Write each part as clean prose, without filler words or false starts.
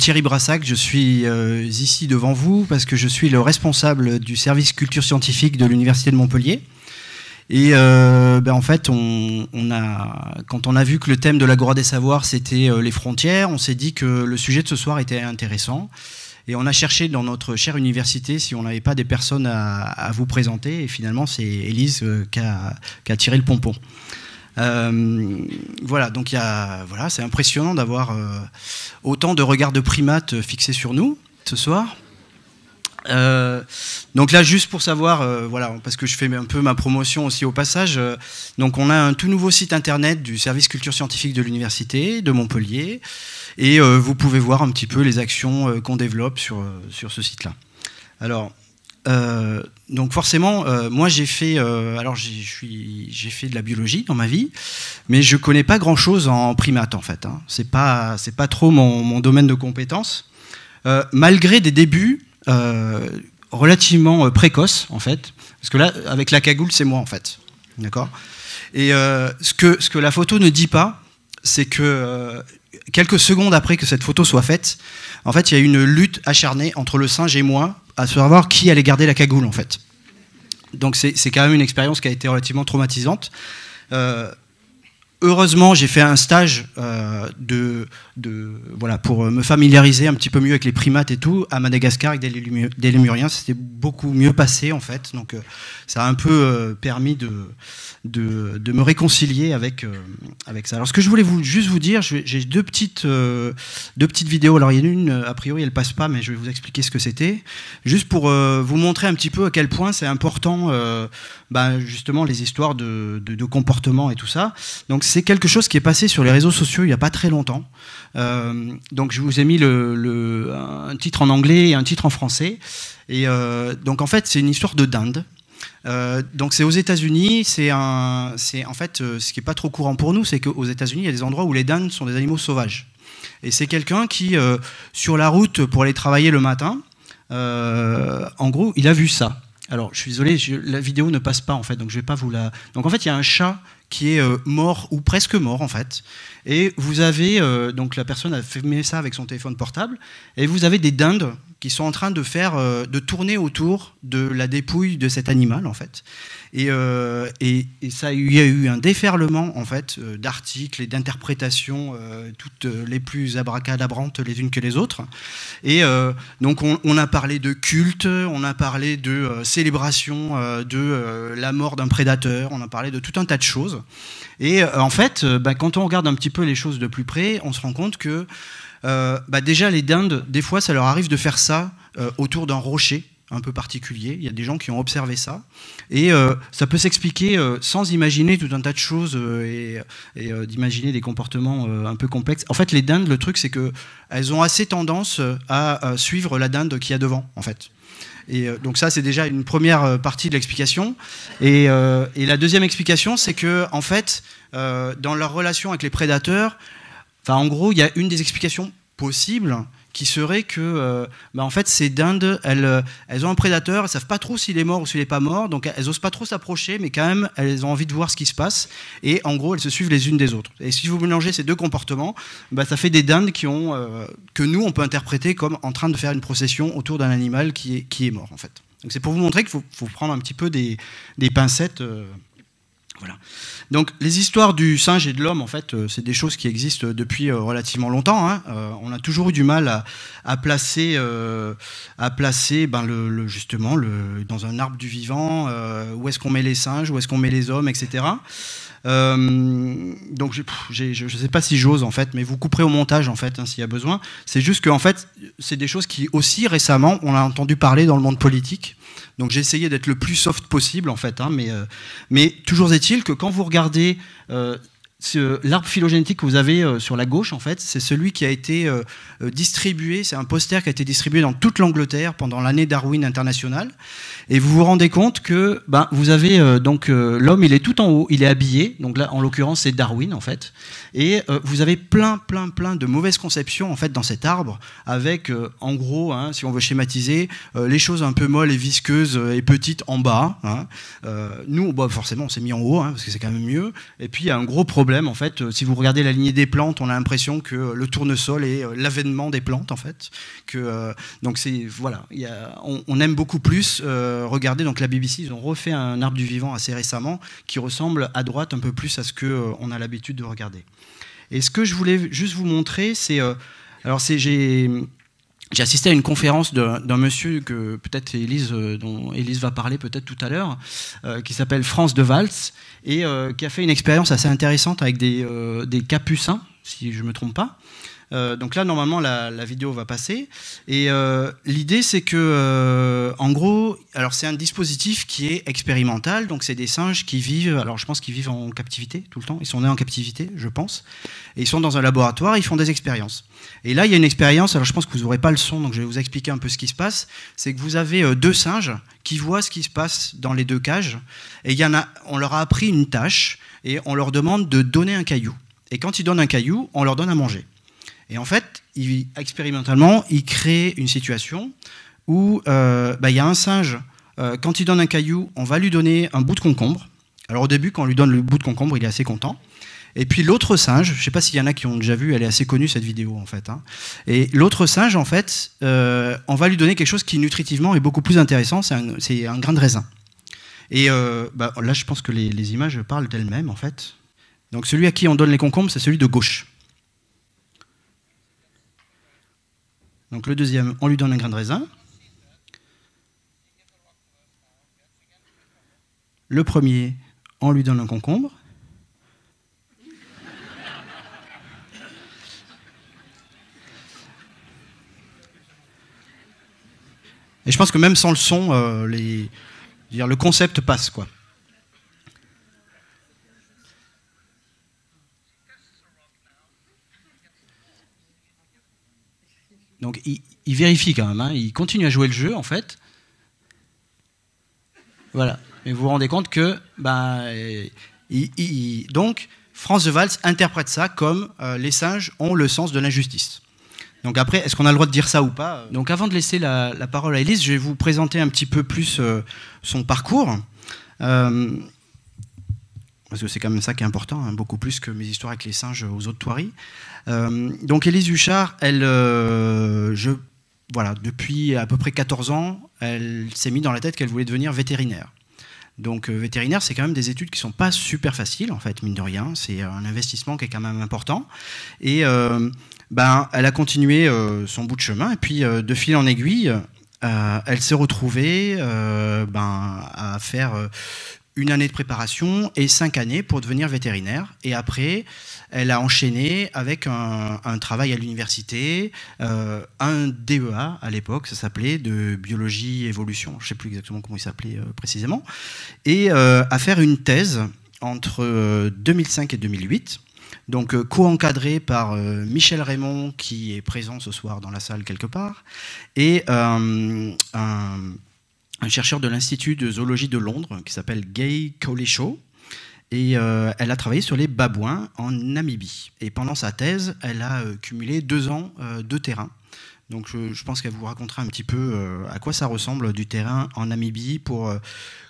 Thierry Brassac, je suis ici devant vous parce que je suis le responsable du service culture scientifique de l'Université de Montpellier. Et en fait, quand on a vu que le thème de l'Agora des Savoirs, c'était les frontières, on s'est dit que le sujet de ce soir était intéressant. Et on a cherché dans notre chère université si on n'avait pas des personnes à vous présenter. Et finalement, c'est Élise qui a tiré le pompon. Voilà, donc c'est impressionnant d'avoir autant de regards de primates fixés sur nous ce soir. Donc là, juste pour savoir, voilà, parce que je fais un peu ma promotion aussi au passage, donc on a un tout nouveau site internet du service culture scientifique de l'université de Montpellier, et vous pouvez voir un petit peu les actions qu'on développe sur ce site-là. Alors, donc forcément, moi j'ai fait, j'ai fait de la biologie dans ma vie, mais je connais pas grand-chose en primates en fait. Hein. C'est pas trop mon domaine de compétences, malgré des débuts relativement précoce en fait, parce que là avec la cagoule c'est moi en fait, d'accord. Et ce que la photo ne dit pas, c'est que quelques secondes après que cette photo soit faite, en fait il y a eu une lutte acharnée entre le singe et moi à savoir qui allait garder la cagoule en fait. Donc c'est quand même une expérience qui a été relativement traumatisante. Heureusement, j'ai fait un stage voilà, pour me familiariser un petit peu mieux avec les primates et tout, à Madagascar avec des lémuriens. C'était beaucoup mieux passé en fait. Donc ça a un peu permis de me réconcilier avec ça. Alors ce que je voulais juste vous dire, j'ai deux petites vidéos. Alors il y en a une, a priori elle passe pas, mais je vais vous expliquer ce que c'était. Juste pour vous montrer un petit peu à quel point c'est important, justement les histoires de comportement et tout ça. Donc c'est quelque chose qui est passé sur les réseaux sociaux il n'y a pas très longtemps. Donc je vous ai mis un titre en anglais et un titre en français. Et donc en fait c'est une histoire de dinde. Donc c'est aux États-Unis. En fait ce qui est pas trop courant pour nous, c'est qu'aux États-Unis il y a des endroits où les dindes sont des animaux sauvages. Et c'est quelqu'un qui sur la route pour aller travailler le matin, en gros il a vu ça. Alors, je suis désolé, la vidéo ne passe pas, en fait, donc je vais pas vous la... Donc, en fait, il y a un chat qui est mort, ou presque mort, en fait. Et vous avez... donc, la personne a filmé ça avec son téléphone portable. Et vous avez des dindes qui sont en train de tourner autour de la dépouille de cet animal, en fait. Et ça, il y a eu un déferlement, en fait, d'articles et d'interprétations, toutes les plus abracadabrantes les unes que les autres. Et donc, on a parlé de culte, on a parlé de célébration de la mort d'un prédateur, on a parlé de tout un tas de choses. Et en fait, quand on regarde un petit peu les choses de plus près, on se rend compte que déjà, les dindes, des fois, ça leur arrive de faire ça autour d'un rocher un peu particulier. Il y a des gens qui ont observé ça. Et ça peut s'expliquer sans imaginer tout un tas de choses et d'imaginer des comportements un peu complexes. En fait, les dindes, le truc, c'est qu'elles ont assez tendance à suivre la dinde qu'il y a devant, en fait. Et donc ça, c'est déjà une première partie de l'explication. Et la deuxième explication, c'est que, en fait, dans leur relation avec les prédateurs, en gros, il y a une des explications possibles qui serait que en fait, ces dindes, elles ont un prédateur, elles ne savent pas trop s'il est mort ou s'il n'est pas mort, donc elles n'osent pas trop s'approcher, mais quand même, elles ont envie de voir ce qui se passe, et en gros, elles se suivent les unes des autres. Et si vous mélangez ces deux comportements, ça fait des dindes que nous, on peut interpréter comme en train de faire une procession autour d'un animal qui est mort, en fait. Donc c'est pour vous montrer qu'il faut prendre un petit peu des pincettes. Voilà. Donc les histoires du singe et de l'homme, en fait, c'est des choses qui existent depuis relativement longtemps. Hein. On a toujours eu du mal à placer justement dans un arbre du vivant, où est-ce qu'on met les singes, où est-ce qu'on met les hommes, etc. Donc je ne sais pas si j'ose, en fait, mais vous couperez au montage, en fait, s'il y a besoin. C'est juste que, en fait, c'est des choses qui aussi récemment on a entendu parler dans le monde politique. Donc j'ai essayé d'être le plus soft possible, en fait, mais toujours est-il que quand vous regardez l'arbre phylogénétique que vous avez sur la gauche, en fait, c'est celui qui a été distribué, c'est un poster qui a été distribué dans toute l'Angleterre pendant l'année Darwin internationale, et vous vous rendez compte que vous avez l'homme, il est tout en haut, il est habillé, donc là en l'occurrence c'est Darwin, en fait, et vous avez plein de mauvaises conceptions, en fait, dans cet arbre, avec en gros, si on veut schématiser, les choses un peu molles et visqueuses et petites en bas. Nous, forcément on s'est mis en haut, parce que c'est quand même mieux, et puis il y a un gros problème problème en fait. Si vous regardez la lignée des plantes, on a l'impression que le tournesol est l'avènement des plantes en fait. Donc voilà, on aime beaucoup plus regarder. Donc la BBC, ils ont refait un arbre du vivant assez récemment qui ressemble à droite un peu plus à ce que on a l'habitude de regarder. Et ce que je voulais juste vous montrer, c'est j'ai assisté à une conférence d'un monsieur que peut-être dont Élise va parler peut-être tout à l'heure, qui s'appelle Franz de Waals, et qui a fait une expérience assez intéressante avec des capucins, si je ne me trompe pas. Donc là, normalement, la vidéo va passer. Et l'idée, c'est que, en gros, alors c'est un dispositif qui est expérimental. Donc c'est des singes qui vivent, alors je pense qu'ils vivent en captivité tout le temps. Ils sont nés en captivité, je pense. Et ils sont dans un laboratoire, ils font des expériences. Et là, il y a une expérience, alors je pense que vous n'aurez pas le son, donc je vais vous expliquer un peu ce qui se passe. C'est que vous avez deux singes qui voient ce qui se passe dans les deux cages. Et on leur a appris une tâche et on leur demande de donner un caillou. Et quand ils donnent un caillou, on leur donne à manger. Et en fait, expérimentalement, il crée une situation où y a un singe, quand il donne un caillou, on va lui donner un bout de concombre. Alors au début, quand on lui donne le bout de concombre, il est assez content. Et puis l'autre singe, je ne sais pas s'il y en a qui ont déjà vu, elle est assez connue cette vidéo en fait. Et l'autre singe, en fait, on va lui donner quelque chose qui nutritivement est beaucoup plus intéressant, c'est un grain de raisin. Et là, je pense que les images parlent d'elles-mêmes en fait. Donc celui à qui on donne les concombres, c'est celui de gauche. Donc le deuxième, on lui donne un grain de raisin. Le premier, on lui donne un concombre. Et je pense que même sans le son, le concept passe, quoi. Donc il vérifie quand même, il continue à jouer le jeu en fait. Voilà. Mais vous vous rendez compte que donc Franz de Waals interprète ça comme les singes ont le sens de l'injustice. Donc après, est-ce qu'on a le droit de dire ça ou pas? Donc avant de laisser la parole à Élise, je vais vous présenter un petit peu plus son parcours. Parce que c'est quand même ça qui est important, beaucoup plus que mes histoires avec les singes aux autres Thoiry. Donc Élise Huchard, depuis à peu près 14 ans, elle s'est mise dans la tête qu'elle voulait devenir vétérinaire. Donc vétérinaire, c'est quand même des études qui ne sont pas super faciles, en fait, mine de rien. C'est un investissement qui est quand même important. Et elle a continué son bout de chemin. Et puis, de fil en aiguille, elle s'est retrouvée à faire une année de préparation et 5 années pour devenir vétérinaire. Et après, elle a enchaîné avec un travail à l'université, un DEA à l'époque, ça s'appelait, de biologie évolution, je ne sais plus exactement comment il s'appelait précisément, et à faire une thèse entre 2005 et 2008, donc co-encadrée par Michel Raymond, qui est présent ce soir dans la salle quelque part, et un chercheur de l'Institut de zoologie de Londres qui s'appelle Gay Cowlishaw. Et elle a travaillé sur les babouins en Namibie. Et pendant sa thèse, elle a cumulé 2 ans de terrain. Donc je pense qu'elle vous racontera un petit peu à quoi ça ressemble du terrain en Namibie pour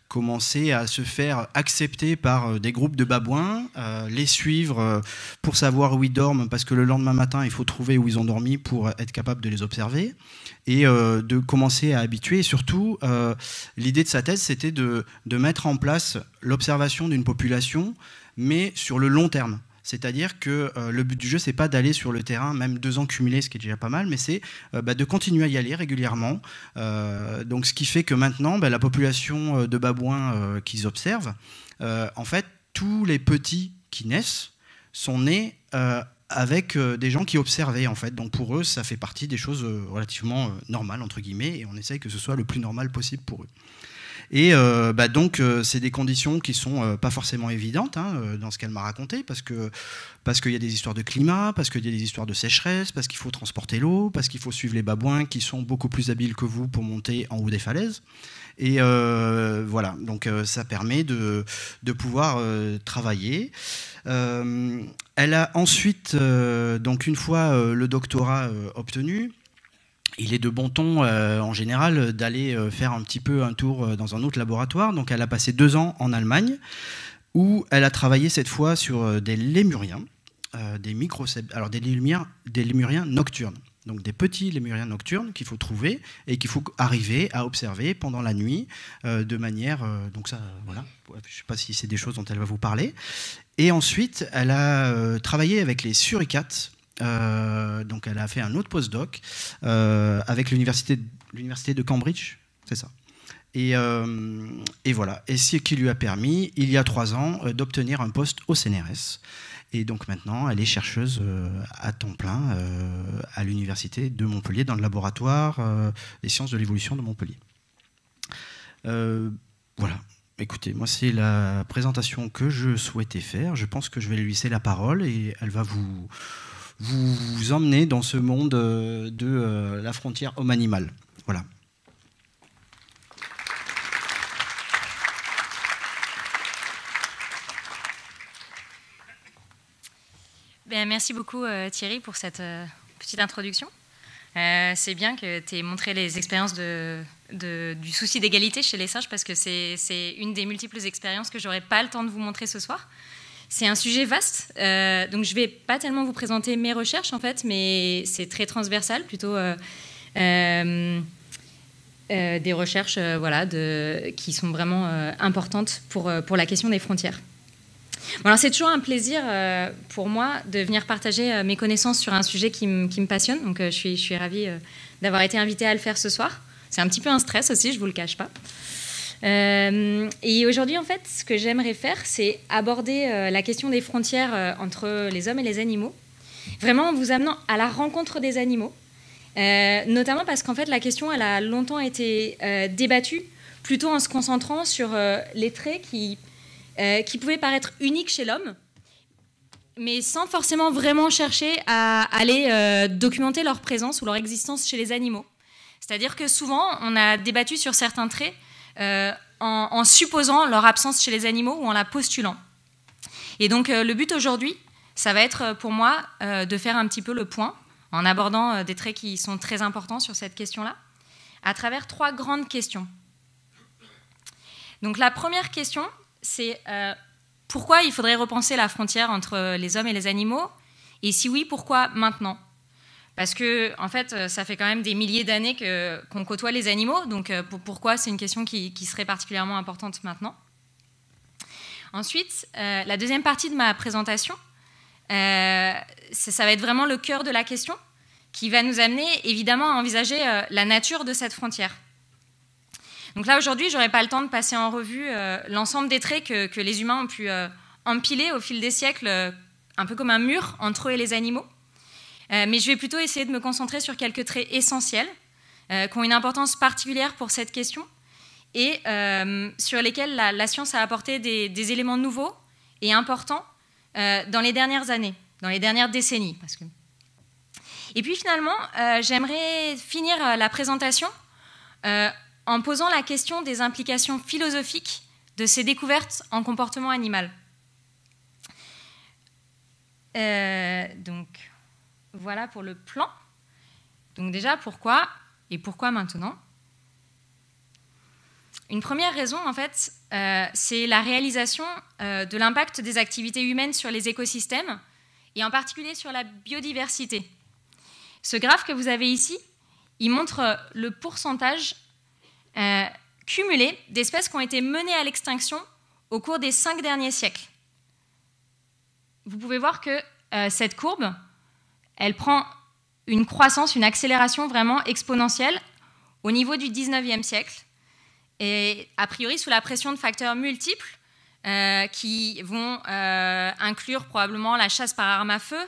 commencer à se faire accepter par des groupes de babouins, les suivre pour savoir où ils dorment, parce que le lendemain matin, il faut trouver où ils ont dormi pour être capable de les observer, et de commencer à habituer. Et surtout, l'idée de sa thèse, c'était de mettre en place l'observation d'une population, mais sur le long terme. C'est-à-dire que le but du jeu, c'est pas d'aller sur le terrain, même 2 ans cumulés, ce qui est déjà pas mal, mais c'est de continuer à y aller régulièrement. Donc, ce qui fait que maintenant, la population de babouins qu'ils observent, en fait, tous les petits qui naissent sont nés avec des gens qui observaient, en fait. Donc, pour eux, ça fait partie des choses relativement normales, entre guillemets, et on essaye que ce soit le plus normal possible pour eux. Et donc, c'est des conditions qui ne sont pas forcément évidentes dans ce qu'elle m'a raconté, parce qu'il y a des histoires de climat, parce qu'il y a des histoires de sécheresse, parce qu'il faut transporter l'eau, parce qu'il faut suivre les babouins qui sont beaucoup plus habiles que vous pour monter en haut des falaises. Et voilà, donc ça permet de pouvoir travailler. Elle a ensuite, donc une fois le doctorat obtenu, il est de bon ton, en général, d'aller faire un petit peu un tour dans un autre laboratoire. Donc elle a passé 2 ans en Allemagne où elle a travaillé cette fois sur des lémuriens, des lémuriens nocturnes. Donc des petits lémuriens nocturnes qu'il faut trouver et qu'il faut arriver à observer pendant la nuit de manière... donc ça, voilà, je ne sais pas si c'est des choses dont elle va vous parler. Et ensuite, elle a travaillé avec les suricates. Donc elle a fait un autre postdoc avec l'université de Cambridge, c'est ça. Et voilà. Et ce qui lui a permis, il y a 3 ans, d'obtenir un poste au CNRS. Et donc maintenant, elle est chercheuse à temps plein à l'université de Montpellier, dans le laboratoire des sciences de l'évolution de Montpellier. Voilà. Écoutez, moi c'est la présentation que je souhaitais faire. Je pense que je vais lui laisser la parole et elle va vous emmener dans ce monde de la frontière homme-animal. Voilà. Ben, merci beaucoup Thierry pour cette petite introduction. C'est bien que tu aies montré les expériences du souci d'égalité chez les singes parce que c'est une des multiples expériences que je n'aurai pas le temps de vous montrer ce soir. C'est un sujet vaste, donc je ne vais pas tellement vous présenter mes recherches en fait, mais c'est très transversal, plutôt des recherches voilà, qui sont vraiment importantes pour la question des frontières. Bon, alors c'est toujours un plaisir pour moi de venir partager mes connaissances sur un sujet qui me passionne, donc je suis ravie d'avoir été invitée à le faire ce soir. C'est un petit peu un stress aussi, je ne vous le cache pas. Et aujourd'hui, en fait, ce que j'aimerais faire, c'est aborder la question des frontières entre les hommes et les animaux, vraiment en vous amenant à la rencontre des animaux, notamment parce qu'en fait, la question, elle a longtemps été débattue, plutôt en se concentrant sur les traits qui pouvaient paraître uniques chez l'homme, mais sans forcément vraiment chercher à aller documenter leur présence ou leur existence chez les animaux. C'est-à-dire que souvent, on a débattu sur certains traits en supposant leur absence chez les animaux ou en la postulant. Et donc le but aujourd'hui, ça va être pour moi de faire un petit peu le point en abordant des traits qui sont très importants sur cette question-là, à travers 3 grandes questions. Donc la première question, c'est pourquoi il faudrait repenser la frontière entre les hommes et les animaux, et si oui, pourquoi maintenant ? Parce que, en fait, ça fait quand même des milliers d'années qu'on côtoie les animaux, donc pourquoi c'est une question qui serait particulièrement importante maintenant. Ensuite, la deuxième partie de ma présentation, ça va être vraiment le cœur de la question, qui va nous amener évidemment à envisager la nature de cette frontière. Donc là, aujourd'hui, je n'aurai pas le temps de passer en revue l'ensemble des traits que les humains ont pu empiler au fil des siècles, un peu comme un mur entre eux et les animaux. Mais je vais plutôt essayer de me concentrer sur quelques traits essentiels qui ont une importance particulière pour cette question et sur lesquels la science a apporté des éléments nouveaux et importants dans les dernières années, dans les dernières décennies. Et puis finalement, j'aimerais finir la présentation en posant la question des implications philosophiques de ces découvertes en comportement animal. Donc, voilà pour le plan. Donc déjà, pourquoi et pourquoi maintenant ? Une première raison, en fait, c'est la réalisation de l'impact des activités humaines sur les écosystèmes et en particulier sur la biodiversité. Ce graphe que vous avez ici, il montre le pourcentage cumulé d'espèces qui ont été menées à l'extinction au cours des 5 derniers siècles. Vous pouvez voir que cette courbe, elle prend une croissance, une accélération vraiment exponentielle au niveau du 19e siècle, et a priori sous la pression de facteurs multiples qui vont inclure probablement la chasse par arme à feu,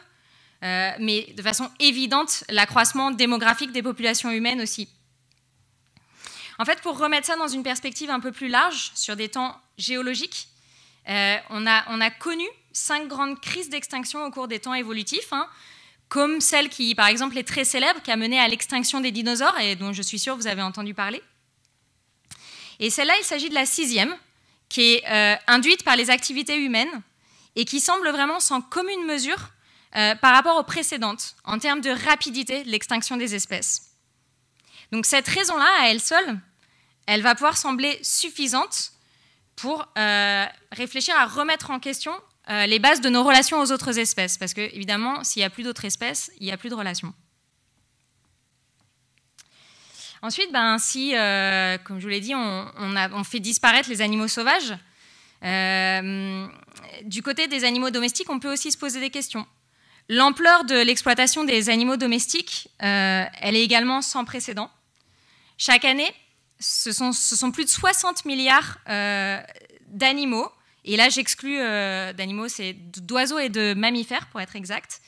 mais de façon évidente l'accroissement démographique des populations humaines aussi. En fait, pour remettre ça dans une perspective un peu plus large, sur des temps géologiques, on a connu 5 grandes crises d'extinction au cours des temps évolutifs, comme celle qui, par exemple, est très célèbre, qui a mené à l'extinction des dinosaures, et dont je suis sûre que vous avez entendu parler. Et celle-là, il s'agit de la 6e, qui est induite par les activités humaines, et qui semble vraiment sans commune mesure par rapport aux précédentes, en termes de rapidité de l'extinction des espèces. Donc cette raison-là, à elle seule, elle va pouvoir sembler suffisante pour réfléchir à remettre en question les bases de nos relations aux autres espèces. Parce que, évidemment, s'il n'y a plus d'autres espèces, il n'y a plus de relations. Ensuite, si, comme je vous l'ai dit, on fait disparaître les animaux sauvages, du côté des animaux domestiques, on peut aussi se poser des questions. L'ampleur de l'exploitation des animaux domestiques, elle est également sans précédent. Chaque année, ce sont plus de 60 milliards d'animaux, et là j'exclus d'animaux, c'est d'oiseaux et de mammifères pour être exact,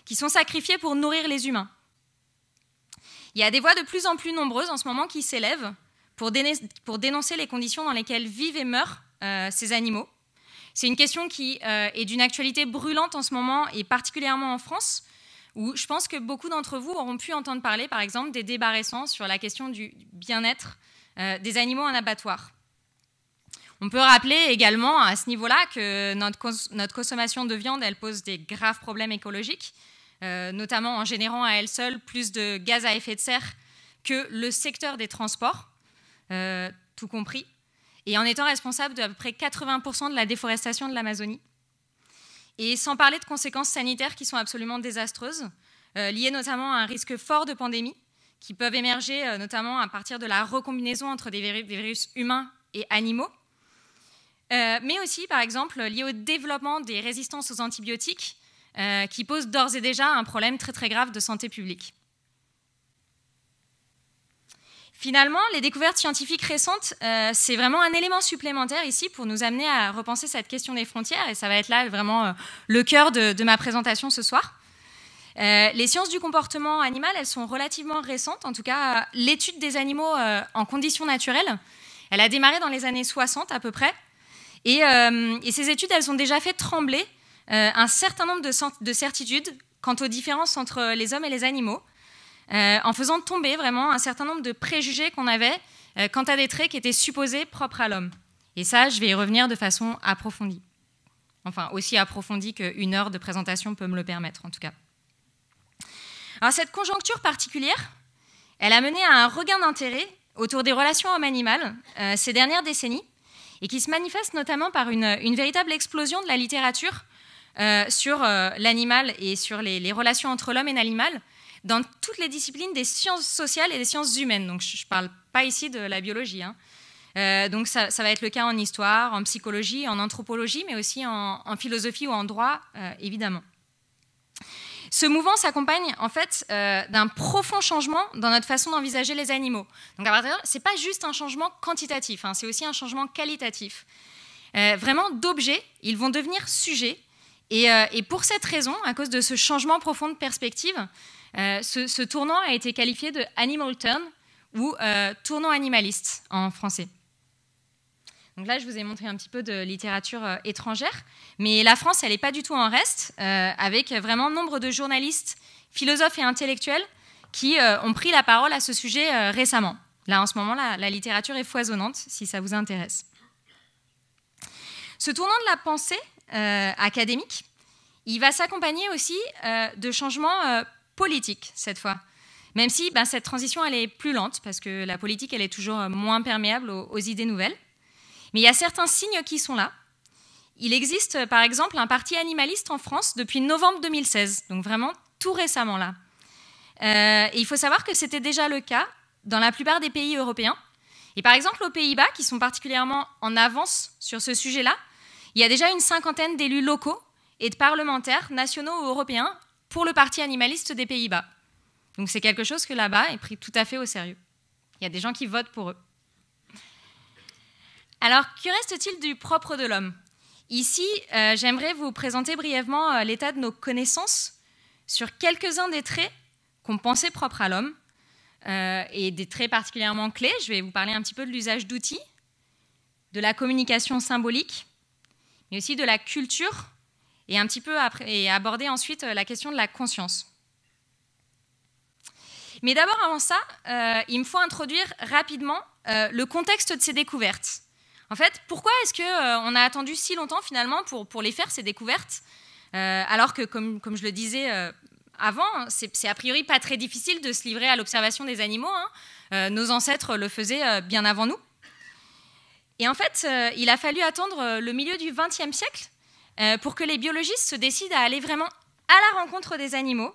qui sont sacrifiés pour nourrir les humains. Il y a des voix de plus en plus nombreuses en ce moment qui s'élèvent pour dénoncer les conditions dans lesquelles vivent et meurent ces animaux. C'est une question qui est d'une actualité brûlante en ce moment, et particulièrement en France, où je pense que beaucoup d'entre vous auront pu entendre parler, par exemple, des débats récents sur la question du bien-être des animaux en abattoir. On peut rappeler également à ce niveau-là que notre consommation de viande, elle pose des graves problèmes écologiques, notamment en générant à elle seule plus de gaz à effet de serre que le secteur des transports, tout compris, et en étant responsable d'à peu près 80% de la déforestation de l'Amazonie. Et sans parler de conséquences sanitaires qui sont absolument désastreuses, liées notamment à un risque fort de pandémie, qui peuvent émerger notamment à partir de la recombinaison entre des virus humains et animaux, mais aussi, par exemple, liées au développement des résistances aux antibiotiques, qui posent d'ores et déjà un problème très très grave de santé publique. Finalement, les découvertes scientifiques récentes, c'est vraiment un élément supplémentaire ici pour nous amener à repenser cette question des frontières, et ça va être là vraiment le cœur de ma présentation ce soir. Les sciences du comportement animal, elles sont relativement récentes, en tout cas l'étude des animaux en conditions naturelles, elle a démarré dans les années 60 à peu près, et ces études, elles ont déjà fait trembler un certain nombre de certitudes quant aux différences entre les hommes et les animaux, en faisant tomber vraiment un certain nombre de préjugés qu'on avait quant à des traits qui étaient supposés propres à l'homme. Et ça, je vais y revenir de façon approfondie. Enfin, aussi approfondie qu'une heure de présentation peut me le permettre, en tout cas. Alors, cette conjoncture particulière, elle a mené à un regain d'intérêt autour des relations homme-animal ces dernières décennies, et qui se manifeste notamment par une véritable explosion de la littérature sur l'animal et sur les relations entre l'homme et l'animal, dans toutes les disciplines des sciences sociales et des sciences humaines. Donc, je ne parle pas ici de la biologie. Donc, ça va être le cas en histoire, en psychologie, en anthropologie, mais aussi en philosophie ou en droit, évidemment. Ce mouvement s'accompagne, en fait, d'un profond changement dans notre façon d'envisager les animaux. Donc, à partir de là, ce n'est pas juste un changement quantitatif, c'est aussi un changement qualitatif. Vraiment, d'objets, ils vont devenir sujets. Et pour cette raison, à cause de ce changement profond de perspective, ce tournant a été qualifié de animal turn, ou tournant animaliste en français. Donc là, je vous ai montré un petit peu de littérature étrangère, mais la France, elle n'est pas du tout en reste, avec vraiment nombre de journalistes, philosophes et intellectuels qui ont pris la parole à ce sujet récemment. Là, en ce moment, la littérature est foisonnante, si ça vous intéresse. Ce tournant de la pensée académique, il va s'accompagner aussi de changements politiques, cette fois. Même si cette transition, elle est plus lente, parce que la politique, elle est toujours moins perméable aux idées nouvelles. Mais il y a certains signes qui sont là. Il existe, par exemple, un parti animaliste en France depuis novembre 2016, donc vraiment tout récemment là. Et il faut savoir que c'était déjà le cas dans la plupart des pays européens. Et par exemple, aux Pays-Bas, qui sont particulièrement en avance sur ce sujet-là, il y a déjà une 50aine d'élus locaux et de parlementaires nationaux ou européens pour le parti animaliste des Pays-Bas. Donc c'est quelque chose que là-bas est pris tout à fait au sérieux. Il y a des gens qui votent pour eux. Alors, que reste-t-il du propre de l'homme ? Ici, j'aimerais vous présenter brièvement l'état de nos connaissances sur quelques-uns des traits qu'on pensait propres à l'homme, et des traits particulièrement clés. Je vais vous parler un petit peu de l'usage d'outils, de la communication symbolique, mais aussi de la culture, et un petit peu et aborder ensuite la question de la conscience. Mais d'abord, avant ça, il me faut introduire rapidement le contexte de ces découvertes. En fait, pourquoi est-ce qu'on a attendu si longtemps finalement pour les faire, ces découvertes, alors que, comme je le disais avant, c'est a priori pas très difficile de se livrer à l'observation des animaux. Nos ancêtres le faisaient bien avant nous. Et en fait, il a fallu attendre le milieu du XXe siècle pour que les biologistes se décident à aller vraiment à la rencontre des animaux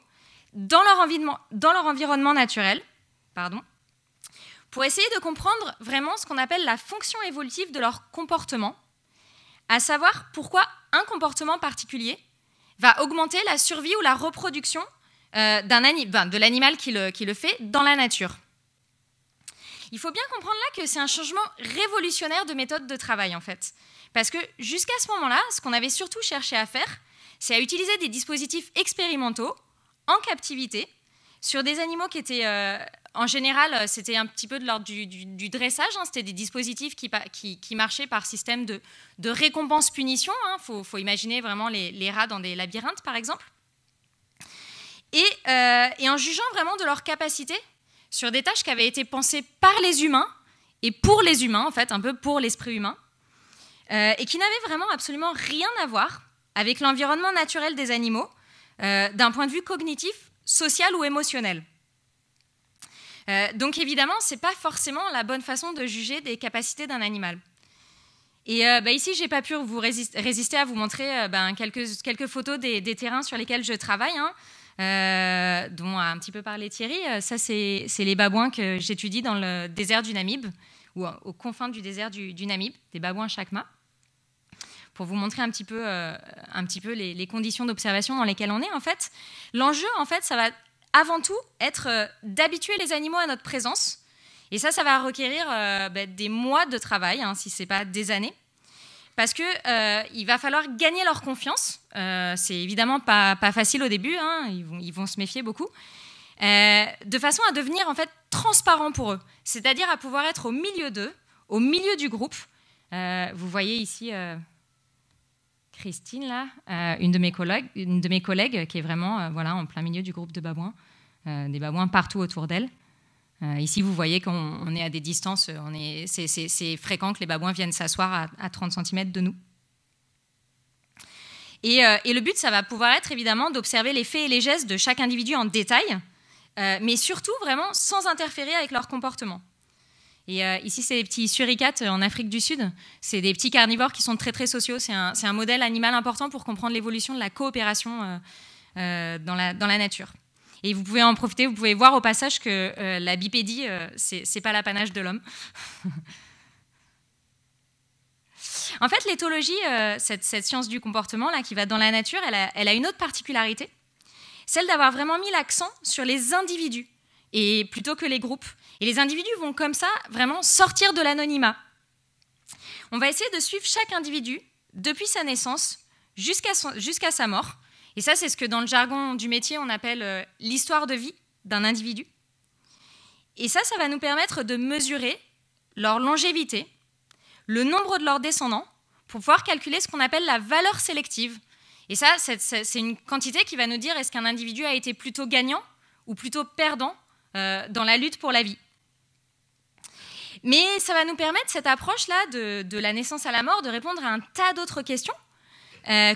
dans leur environnement naturel, pour essayer de comprendre vraiment ce qu'on appelle la fonction évolutive de leur comportement, à savoir pourquoi un comportement particulier va augmenter la survie ou la reproduction de l'animal qui le fait dans la nature. Il faut bien comprendre là que c'est un changement révolutionnaire de méthode de travail, en fait. Parce que jusqu'à ce moment-là, ce qu'on avait surtout cherché à faire, c'est à utiliser des dispositifs expérimentaux en captivité sur des animaux qui étaient, en général, c'était un petit peu de l'ordre du dressage, hein, c'était des dispositifs qui marchaient par système de récompense-punition. Faut imaginer vraiment les rats dans des labyrinthes, par exemple. Et en jugeant vraiment de leur capacité sur des tâches qui avaient été pensées par les humains et pour les humains, en fait, un peu pour l'esprit humain, et qui n'avaient vraiment absolument rien à voir avec l'environnement naturel des animaux, d'un point de vue cognitif, social ou émotionnel. Donc évidemment, ce n'est pas forcément la bonne façon de juger des capacités d'un animal. Et ici, je n'ai pas pu vous résister à vous montrer quelques photos des terrains sur lesquels je travaille, dont a un petit peu parlé Thierry. Ça, c'est les babouins que j'étudie dans le désert du Namib, ou aux confins du désert du Namib, des babouins chacma, pour vous montrer un petit peu les conditions d'observation dans lesquelles on est. En fait, l'enjeu, ça va avant tout être d'habituer les animaux à notre présence. Et ça va requérir des mois de travail, si ce n'est pas des années. Parce qu'il va falloir gagner leur confiance. C'est évidemment pas facile au début, ils vont se méfier beaucoup. De façon à devenir en fait transparent pour eux. C'est-à-dire à pouvoir être au milieu d'eux, au milieu du groupe. Vous voyez ici Christine, là, une de mes collègues qui est vraiment en plein milieu du groupe de babouins. Des babouins partout autour d'elle. Ici, vous voyez qu'on est à des distances, c'est fréquent que les babouins viennent s'asseoir à 30 cm de nous. Et le but, ça va pouvoir être évidemment d'observer les faits et les gestes de chaque individu en détail, mais surtout vraiment sans interférer avec leur comportement. Et ici, c'est les petits suricates en Afrique du Sud. C'est des petits carnivores qui sont très, très sociaux. C'est un modèle animal important pour comprendre l'évolution de la coopération dans la nature. Et vous pouvez en profiter, vous pouvez voir au passage que la bipédie, c'est pas l'apanage de l'homme. En fait, l'éthologie, cette science du comportement là, qui va dans la nature, elle a une autre particularité, celle d'avoir vraiment mis l'accent sur les individus, et plutôt que les groupes. Et les individus vont comme ça vraiment sortir de l'anonymat. On va essayer de suivre chaque individu depuis sa naissance jusqu'à sa mort. Et ça, c'est ce que dans le jargon du métier, on appelle l'histoire de vie d'un individu. Et ça va nous permettre de mesurer leur longévité, le nombre de leurs descendants, pour pouvoir calculer ce qu'on appelle la valeur sélective. Et ça, c'est une quantité qui va nous dire est-ce qu'un individu a été plutôt gagnant ou plutôt perdant dans la lutte pour la vie. Mais ça va nous permettre, cette approche-là de la naissance à la mort, de répondre à un tas d'autres questions.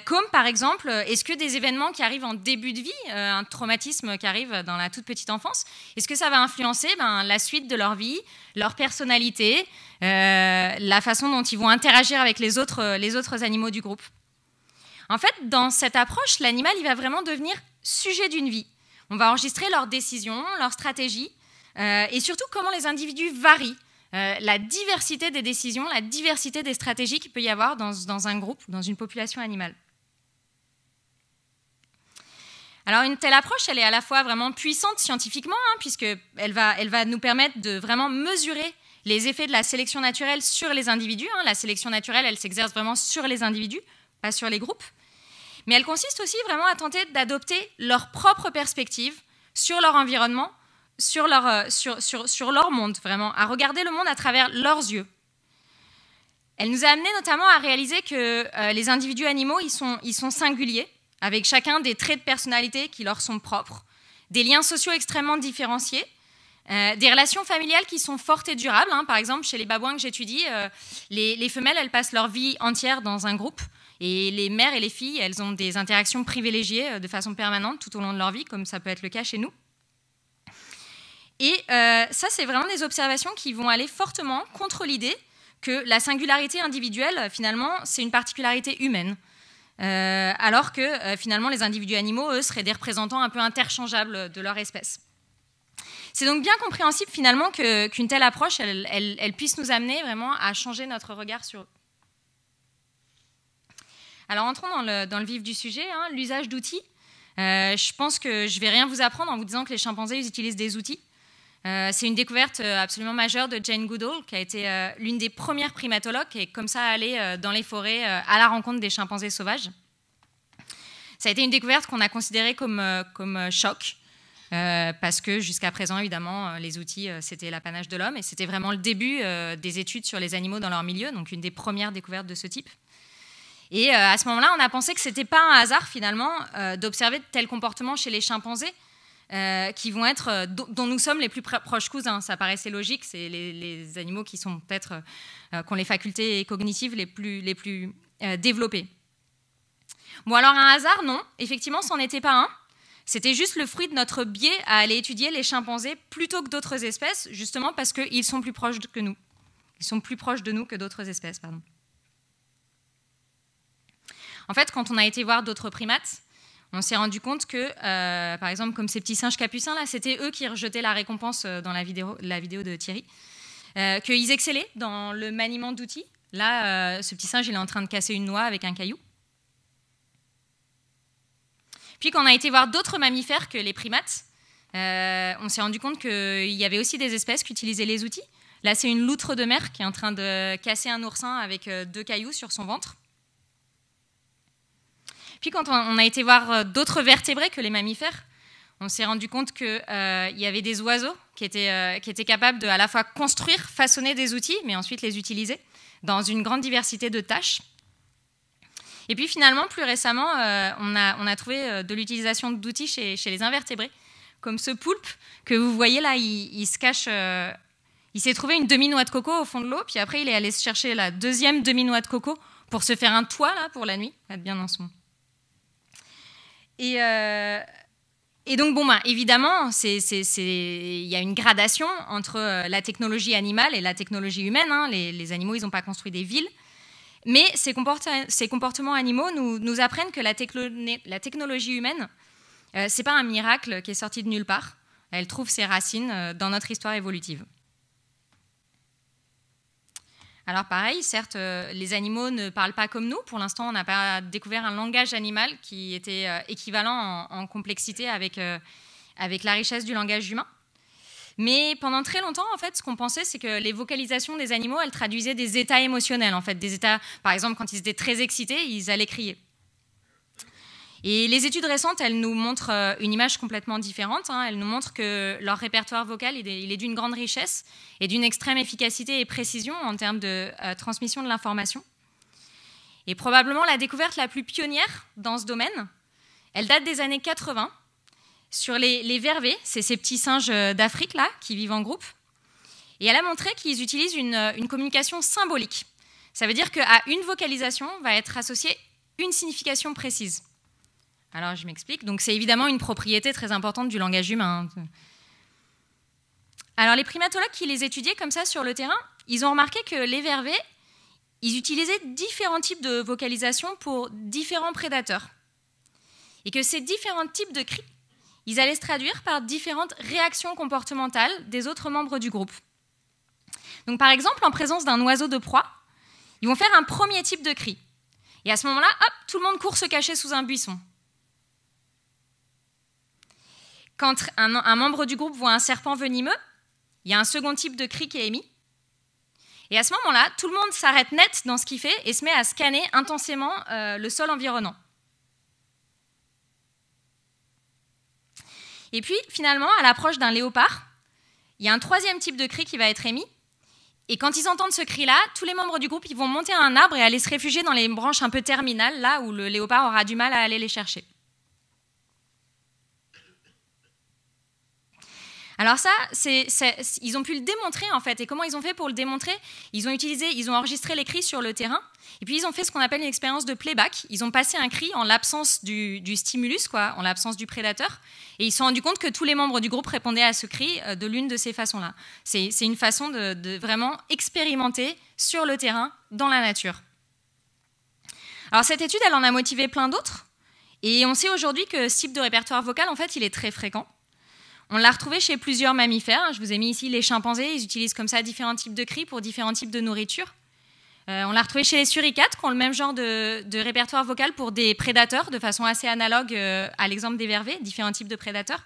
Comme par exemple, est-ce que des événements qui arrivent en début de vie, un traumatisme qui arrive dans la toute petite enfance, est-ce que ça va influencer la suite de leur vie, leur personnalité, la façon dont ils vont interagir avec les autres animaux du groupe? En fait, dans cette approche, l'animal il va vraiment devenir sujet d'une vie. On va enregistrer leurs décisions, leurs stratégies, et surtout comment les individus varient. La diversité des décisions, la diversité des stratégies qu'il peut y avoir dans un groupe, dans une population animale. Alors une telle approche, elle est à la fois vraiment puissante scientifiquement, puisqu'elle va nous permettre de vraiment mesurer les effets de la sélection naturelle sur les individus. La sélection naturelle, elle s'exerce vraiment sur les individus, pas sur les groupes. Mais elle consiste aussi vraiment à tenter d'adopter leur propre perspective sur leur environnement, sur leur monde, vraiment, à regarder le monde à travers leurs yeux. Elle nous a amené notamment à réaliser que les individus animaux, ils sont singuliers, avec chacun des traits de personnalité qui leur sont propres, des liens sociaux extrêmement différenciés, des relations familiales qui sont fortes et durables. Par exemple, chez les babouins que j'étudie, les femelles, elles passent leur vie entière dans un groupe, et les mères et les filles, elles ont des interactions privilégiées de façon permanente tout au long de leur vie, comme ça peut être le cas chez nous. Et ça, c'est vraiment des observations qui vont aller fortement contre l'idée que la singularité individuelle, finalement, c'est une particularité humaine. Alors que finalement les individus animaux, eux, seraient des représentants un peu interchangeables de leur espèce. C'est donc bien compréhensible finalement qu'une telle approche, elle puisse nous amener vraiment à changer notre regard sur eux. Alors entrons dans le vif du sujet, hein, l'usage d'outils. Je pense que je ne vais rien vous apprendre en vous disant que les chimpanzés ils utilisent des outils. C'est une découverte absolument majeure de Jane Goodall, qui a été l'une des premières primatologues et comme ça allée dans les forêts à la rencontre des chimpanzés sauvages. Ça a été une découverte qu'on a considérée comme choc, parce que jusqu'à présent, évidemment, les outils, c'était l'apanage de l'homme et c'était vraiment le début des études sur les animaux dans leur milieu, donc une des premières découvertes de ce type. Et à ce moment-là, on a pensé que ce n'était pas un hasard, finalement, d'observer de tels comportements chez les chimpanzés, qui vont être, dont nous sommes les plus proches cousins. Ça paraissait logique, c'est les animaux qui sont peut-être, qui ont les facultés cognitives les plus développées. Bon, alors un hasard, non, effectivement, c'en était pas un. C'était juste le fruit de notre biais à aller étudier les chimpanzés plutôt que d'autres espèces, justement parce qu'ils sont plus proches que nous. Ils sont plus proches de nous que d'autres espèces, pardon. En fait, quand on a été voir d'autres primates, on s'est rendu compte que, par exemple, comme ces petits singes capucins, là, c'était eux qui rejetaient la récompense dans la vidéo de Thierry, qu'ils excellaient dans le maniement d'outils. Là, ce petit singe, il est en train de casser une noix avec un caillou. Puis, quand on a été voir d'autres mammifères que les primates, on s'est rendu compte qu'il y avait aussi des espèces qui utilisaient les outils. Là, c'est une loutre de mer qui est en train de casser un oursin avec 2 cailloux sur son ventre. Puis quand on a été voir d'autres vertébrés que les mammifères, on s'est rendu compte qu'il y avait des oiseaux qui étaient capables de à la fois construire, façonner des outils, mais ensuite les utiliser dans une grande diversité de tâches. Et puis finalement, plus récemment, on a trouvé de l'utilisation d'outils chez les invertébrés, comme ce poulpe que vous voyez là, il se cache... il s'est trouvé une demi-noix de coco au fond de l'eau, puis après il est allé se chercher la deuxième demi-noix de coco pour se faire un toit là, pour la nuit, être bien dans son... Et donc, bon, évidemment, il y a une gradation entre la technologie animale et la technologie humaine. Hein. Les animaux, ils n'ont pas construit des villes. Mais ces comportements animaux nous apprennent que la technologie humaine, ce n'est pas un miracle qui est sorti de nulle part. Elle trouve ses racines dans notre histoire évolutive. Alors pareil, certes, les animaux ne parlent pas comme nous. Pour l'instant, on n'a pas découvert un langage animal qui était équivalent en complexité avec la richesse du langage humain. Mais pendant très longtemps, en fait, ce qu'on pensait, c'est que les vocalisations des animaux, elles traduisaient des états émotionnels. En fait, des états, par exemple, quand ils étaient très excités, ils allaient crier. Et les études récentes, elles nous montrent une image complètement différente. Hein. Elles nous montrent que leur répertoire vocal, il est d'une grande richesse et d'une extrême efficacité et précision en termes de transmission de l'information. Et probablement la découverte la plus pionnière dans ce domaine, elle date des années 80, sur les vervets, c'est ces petits singes d'Afrique là, qui vivent en groupe. Et elle a montré qu'ils utilisent une communication symbolique. Ça veut dire qu'à une vocalisation va être associée une signification précise. Alors, je m'explique. Donc, c'est évidemment une propriété très importante du langage humain. Alors, les primatologues qui les étudiaient comme ça sur le terrain, ils ont remarqué que les vervets, ils utilisaient différents types de vocalisation pour différents prédateurs. Et que ces différents types de cris, ils allaient se traduire par différentes réactions comportementales des autres membres du groupe. Donc, par exemple, en présence d'un oiseau de proie, ils vont faire un premier type de cri. Et à ce moment-là, hop, tout le monde court se cacher sous un buisson. Quand un membre du groupe voit un serpent venimeux, il y a un second type de cri qui est émis. Et à ce moment-là, tout le monde s'arrête net dans ce qu'il fait et se met à scanner intensément le sol environnant. Et puis, finalement, à l'approche d'un léopard, il y a un troisième type de cri qui va être émis. Et quand ils entendent ce cri-là, tous les membres du groupe ils vont monter à un arbre et aller se réfugier dans les branches un peu terminales, là où le léopard aura du mal à aller les chercher. Alors ça, ils ont pu le démontrer en fait. Et comment ils ont fait pour le démontrer? Ils ont enregistré les cris sur le terrain. Et puis ils ont fait ce qu'on appelle une expérience de playback. Ils ont passé un cri en l'absence du stimulus, quoi, en l'absence du prédateur. Et ils se sont rendus compte que tous les membres du groupe répondaient à ce cri de l'une de ces façons-là. C'est une façon de vraiment expérimenter sur le terrain, dans la nature. Alors cette étude, elle en a motivé plein d'autres. Et on sait aujourd'hui que ce type de répertoire vocal, en fait, il est très fréquent. On l'a retrouvé chez plusieurs mammifères. Je vous ai mis ici les chimpanzés. Ils utilisent comme ça différents types de cris pour différents types de nourriture. On l'a retrouvé chez les suricates, qui ont le même genre de répertoire vocal pour des prédateurs, de façon assez analogue à l'exemple des vervets, différents types de prédateurs.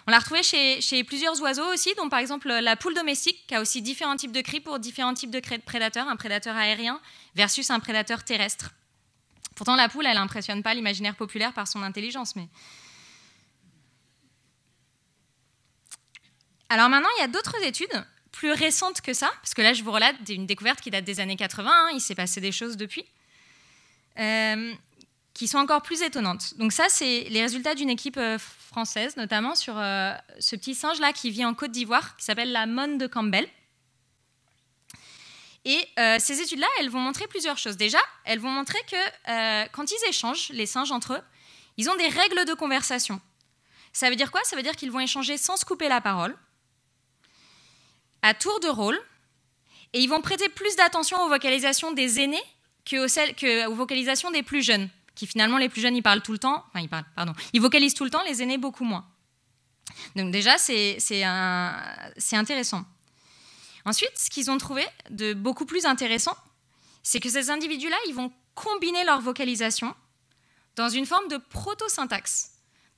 On l'a retrouvé chez plusieurs oiseaux aussi, dont par exemple la poule domestique, qui a aussi différents types de cris pour différents types de prédateurs, un prédateur aérien versus un prédateur terrestre. Pourtant, la poule, elle n'impressionne pas l'imaginaire populaire par son intelligence, mais... Alors maintenant, il y a d'autres études plus récentes que ça, parce que là, je vous relate une découverte qui date des années 80, il s'est passé des choses depuis, qui sont encore plus étonnantes. Donc ça, c'est les résultats d'une équipe française, notamment sur ce petit singe-là qui vit en Côte d'Ivoire, qui s'appelle la Monde de Campbell. Et ces études-là, elles vont montrer plusieurs choses. Déjà, elles vont montrer que quand ils échangent, les singes entre eux, ils ont des règles de conversation. Ça veut dire quoi? Ça veut dire qu'ils vont échanger sans se couper la parole, à tour de rôle, et ils vont prêter plus d'attention aux vocalisations des aînés qu'aux vocalisations des plus jeunes, qui finalement, les plus jeunes, ils parlent tout le temps, ils vocalisent tout le temps, les aînés beaucoup moins. Donc déjà, c'est intéressant. Ensuite, ce qu'ils ont trouvé de beaucoup plus intéressant, c'est que ces individus-là, ils vont combiner leur vocalisation dans une forme de proto-syntaxe.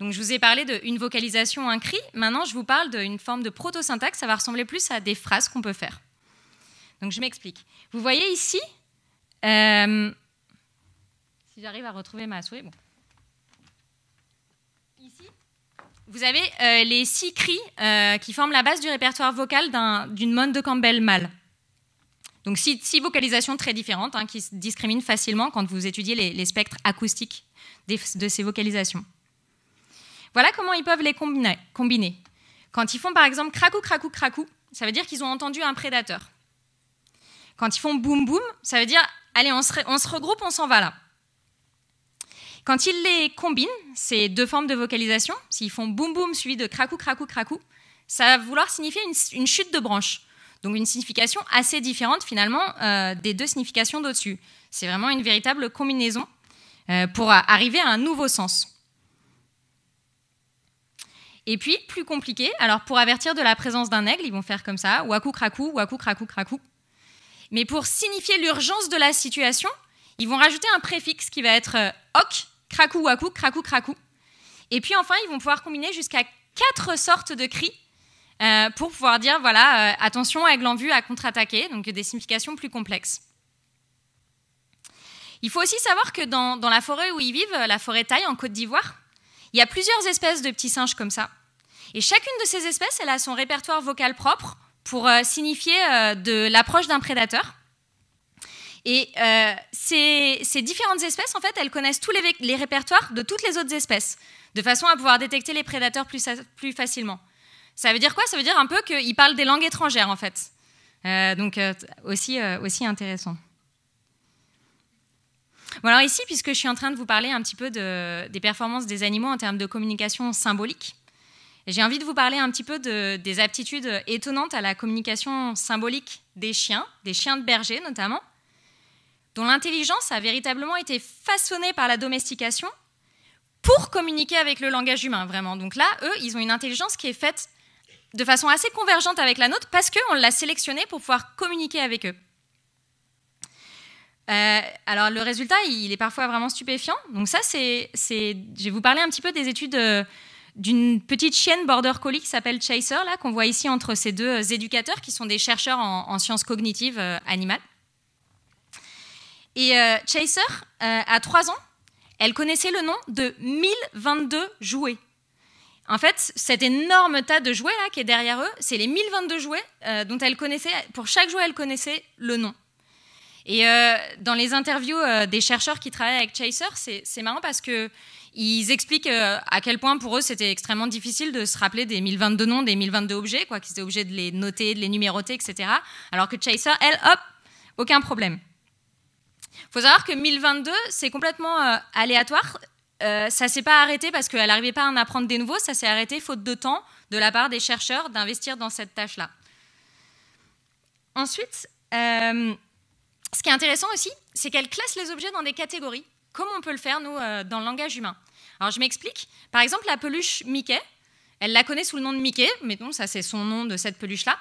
Donc, je vous ai parlé d'une vocalisation, un cri. Maintenant, je vous parle d'une forme de proto-syntaxe. Ça va ressembler plus à des phrases qu'on peut faire. Donc, je m'explique. Vous voyez ici, si j'arrive à retrouver ma souris, bon. Ici, vous avez les 6 cris qui forment la base du répertoire vocal d'une Monde de Campbell mâle. Donc, 6 vocalisations très différentes qui se discriminent facilement quand vous étudiez les spectres acoustiques de ces vocalisations. Voilà comment ils peuvent les combiner. Quand ils font par exemple cracou, cracou, cracou, ça veut dire qu'ils ont entendu un prédateur. Quand ils font boum, boum, ça veut dire allez, on se regroupe, on s'en va là. Quand ils les combinent, ces 2 formes de vocalisation, s'ils font boum, boum suivi de cracou, cracou, cracou, ça va vouloir signifier une chute de branche. Donc une signification assez différente finalement des 2 significations d'au-dessus. C'est vraiment une véritable combinaison pour arriver à un nouveau sens. Et puis, plus compliqué, alors pour avertir de la présence d'un aigle, ils vont faire comme ça, wakou cracou, wakou cracou cracou. Mais pour signifier l'urgence de la situation, ils vont rajouter un préfixe qui va être ok, cracou, wakou, cracou, cracou. Et puis enfin, ils vont pouvoir combiner jusqu'à 4 sortes de cris pour pouvoir dire, voilà, attention, aigle en vue à contre-attaquer, donc des significations plus complexes. Il faut aussi savoir que dans la forêt où ils vivent, la forêt taille en Côte d'Ivoire, il y a plusieurs espèces de petits singes comme ça. Et chacune de ces espèces, elle a son répertoire vocal propre pour signifier de l'approche d'un prédateur. Et ces différentes espèces, en fait, elles connaissent tous les répertoires de toutes les autres espèces, de façon à pouvoir détecter les prédateurs plus facilement. Ça veut dire quoi? Ça veut dire un peu qu'ils parlent des langues étrangères, en fait. Donc, aussi intéressant. Bon, alors ici, puisque je suis en train de vous parler un petit peu des performances des animaux en termes de communication symbolique, j'ai envie de vous parler un petit peu des aptitudes étonnantes à la communication symbolique des chiens de berger notamment, dont l'intelligence a véritablement été façonnée par la domestication pour communiquer avec le langage humain, vraiment. Donc là, eux, ils ont une intelligence qui est faite de façon assez convergente avec la nôtre parce qu'on l'a sélectionnée pour pouvoir communiquer avec eux. Alors le résultat, il est parfois vraiment stupéfiant. Donc ça, je vais vous parler un petit peu des études d'une petite chienne border collie qui s'appelle Chaser, là, qu'on voit ici entre ces 2 éducateurs qui sont des chercheurs en sciences cognitives animales. Et Chaser, à 3 ans, elle connaissait le nom de 1022 jouets. En fait, cet énorme tas de jouets là qui est derrière eux, c'est les 1022 jouets dont elle connaissait, pour chaque jouet, elle connaissait le nom. Et dans les interviews des chercheurs qui travaillent avec Chaser, c'est marrant parce qu'ils Ils expliquent à quel point pour eux c'était extrêmement difficile de se rappeler des 1022 noms, des 1022 objets, quoi, qu'ils étaient obligés de les noter, de les numéroter, etc. Alors que Chaser, elle, hop, aucun problème. Il faut savoir que 1022, c'est complètement aléatoire. Ça ne s'est pas arrêté parce qu'elle n'arrivait pas à en apprendre des nouveaux, ça s'est arrêté faute de temps de la part des chercheurs d'investir dans cette tâche-là. Ensuite, ce qui est intéressant aussi, c'est qu'elle classe les objets dans des catégories, comme on peut le faire, nous, dans le langage humain. Alors, je m'explique. Par exemple, la peluche Mickey, elle la connaît sous le nom de Mickey, mais non, ça, c'est son nom de cette peluche-là.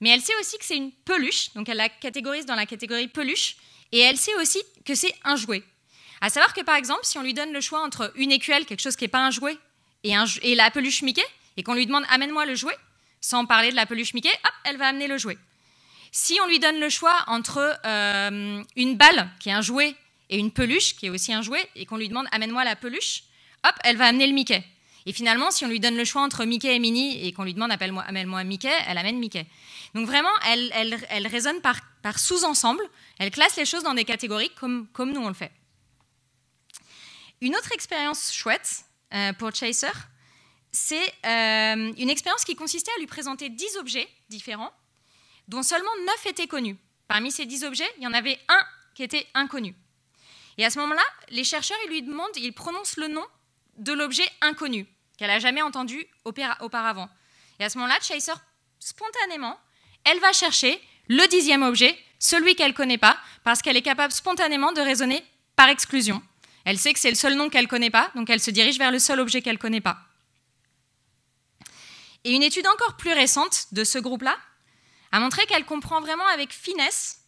Mais elle sait aussi que c'est une peluche, donc elle la catégorise dans la catégorie peluche, et elle sait aussi que c'est un jouet. À savoir que, par exemple, si on lui donne le choix entre une écuelle, quelque chose qui n'est pas un jouet, et la peluche Mickey, et qu'on lui demande « amène-moi le jouet », sans parler de la peluche Mickey, hop, elle va amener le jouet. Si on lui donne le choix entre une balle, qui est un jouet, et une peluche, qui est aussi un jouet, et qu'on lui demande « amène-moi la peluche », hop, elle va amener le Mickey. Et finalement, si on lui donne le choix entre Mickey et Minnie, et qu'on lui demande « amène-moi Mickey », elle amène Mickey. Donc vraiment, elle raisonne par sous-ensemble, elle classe les choses dans des catégories comme nous on le fait. Une autre expérience chouette pour Chaser, c'est une expérience qui consistait à lui présenter 10 objets différents, dont seulement 9 étaient connus. Parmi ces 10 objets, il y en avait un qui était inconnu. Et à ce moment-là, les chercheurs, ils prononcent le nom de l'objet inconnu, qu'elle n'a jamais entendu auparavant. Et à ce moment-là, Chaser, spontanément, elle va chercher le 10e objet, celui qu'elle ne connaît pas, parce qu'elle est capable spontanément de raisonner par exclusion. Elle sait que c'est le seul nom qu'elle ne connaît pas, donc elle se dirige vers le seul objet qu'elle ne connaît pas. Et une étude encore plus récente de ce groupe-là a montré qu'elle comprend vraiment avec finesse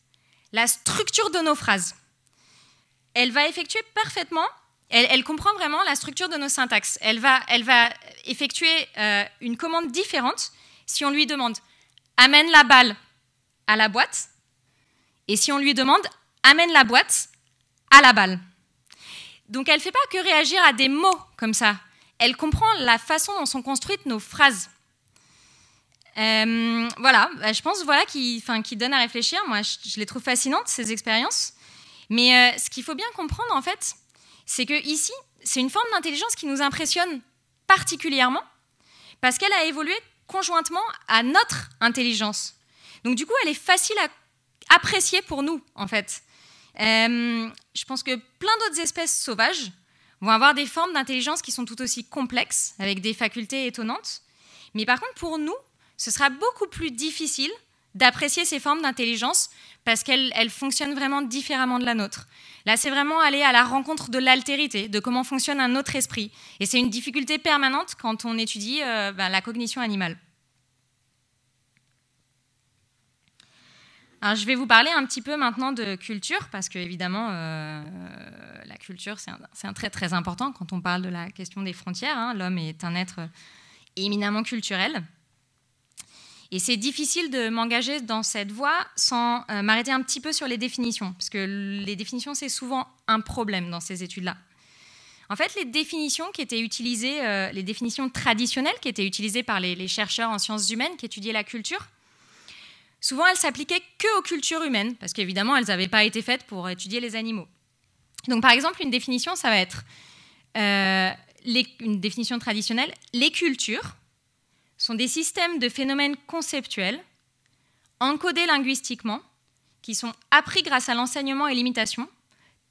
la structure de nos phrases. Elle va effectuer parfaitement, elle comprend vraiment la structure de nos syntaxes. Elle va effectuer une commande différente si on lui demande « amène la balle à la boîte » et si on lui demande « amène la boîte à la balle ». Donc elle ne fait pas que réagir à des mots comme ça. Elle comprend la façon dont sont construites nos phrases. Voilà, je pense qui donne à réfléchir. Moi, je les trouve fascinantes, ces expériences. Mais ce qu'il faut bien comprendre, en fait, c'est que ici, c'est une forme d'intelligence qui nous impressionne particulièrement parce qu'elle a évolué conjointement à notre intelligence. Donc du coup, elle est facile à apprécier pour nous, en fait. Je pense que plein d'autres espèces sauvages vont avoir des formes d'intelligence qui sont tout aussi complexes, avec des facultés étonnantes. Mais par contre, pour nous, ce sera beaucoup plus difficile d'apprécier ces formes d'intelligence parce qu'elles fonctionnent vraiment différemment de la nôtre. Là, c'est vraiment aller à la rencontre de l'altérité, de comment fonctionne un autre esprit. Et c'est une difficulté permanente quand on étudie la cognition animale. Alors, je vais vous parler un petit peu maintenant de culture, parce que évidemment, la culture, c'est un trait très important quand on parle de la question des frontières. Hein. L'homme est un être éminemment culturel. Et c'est difficile de m'engager dans cette voie sans m'arrêter un petit peu sur les définitions, parce que les définitions, c'est souvent un problème dans ces études-là. En fait, les définitions qui étaient utilisées, les définitions traditionnelles qui étaient utilisées par les chercheurs en sciences humaines qui étudiaient la culture, souvent, elles s'appliquaient que aux cultures humaines, parce qu'évidemment, elles n'avaient pas été faites pour étudier les animaux. Donc, par exemple, une définition, ça va être une définition traditionnelle. Les cultures sont des systèmes de phénomènes conceptuels, encodés linguistiquement, qui sont appris grâce à l'enseignement et l'imitation,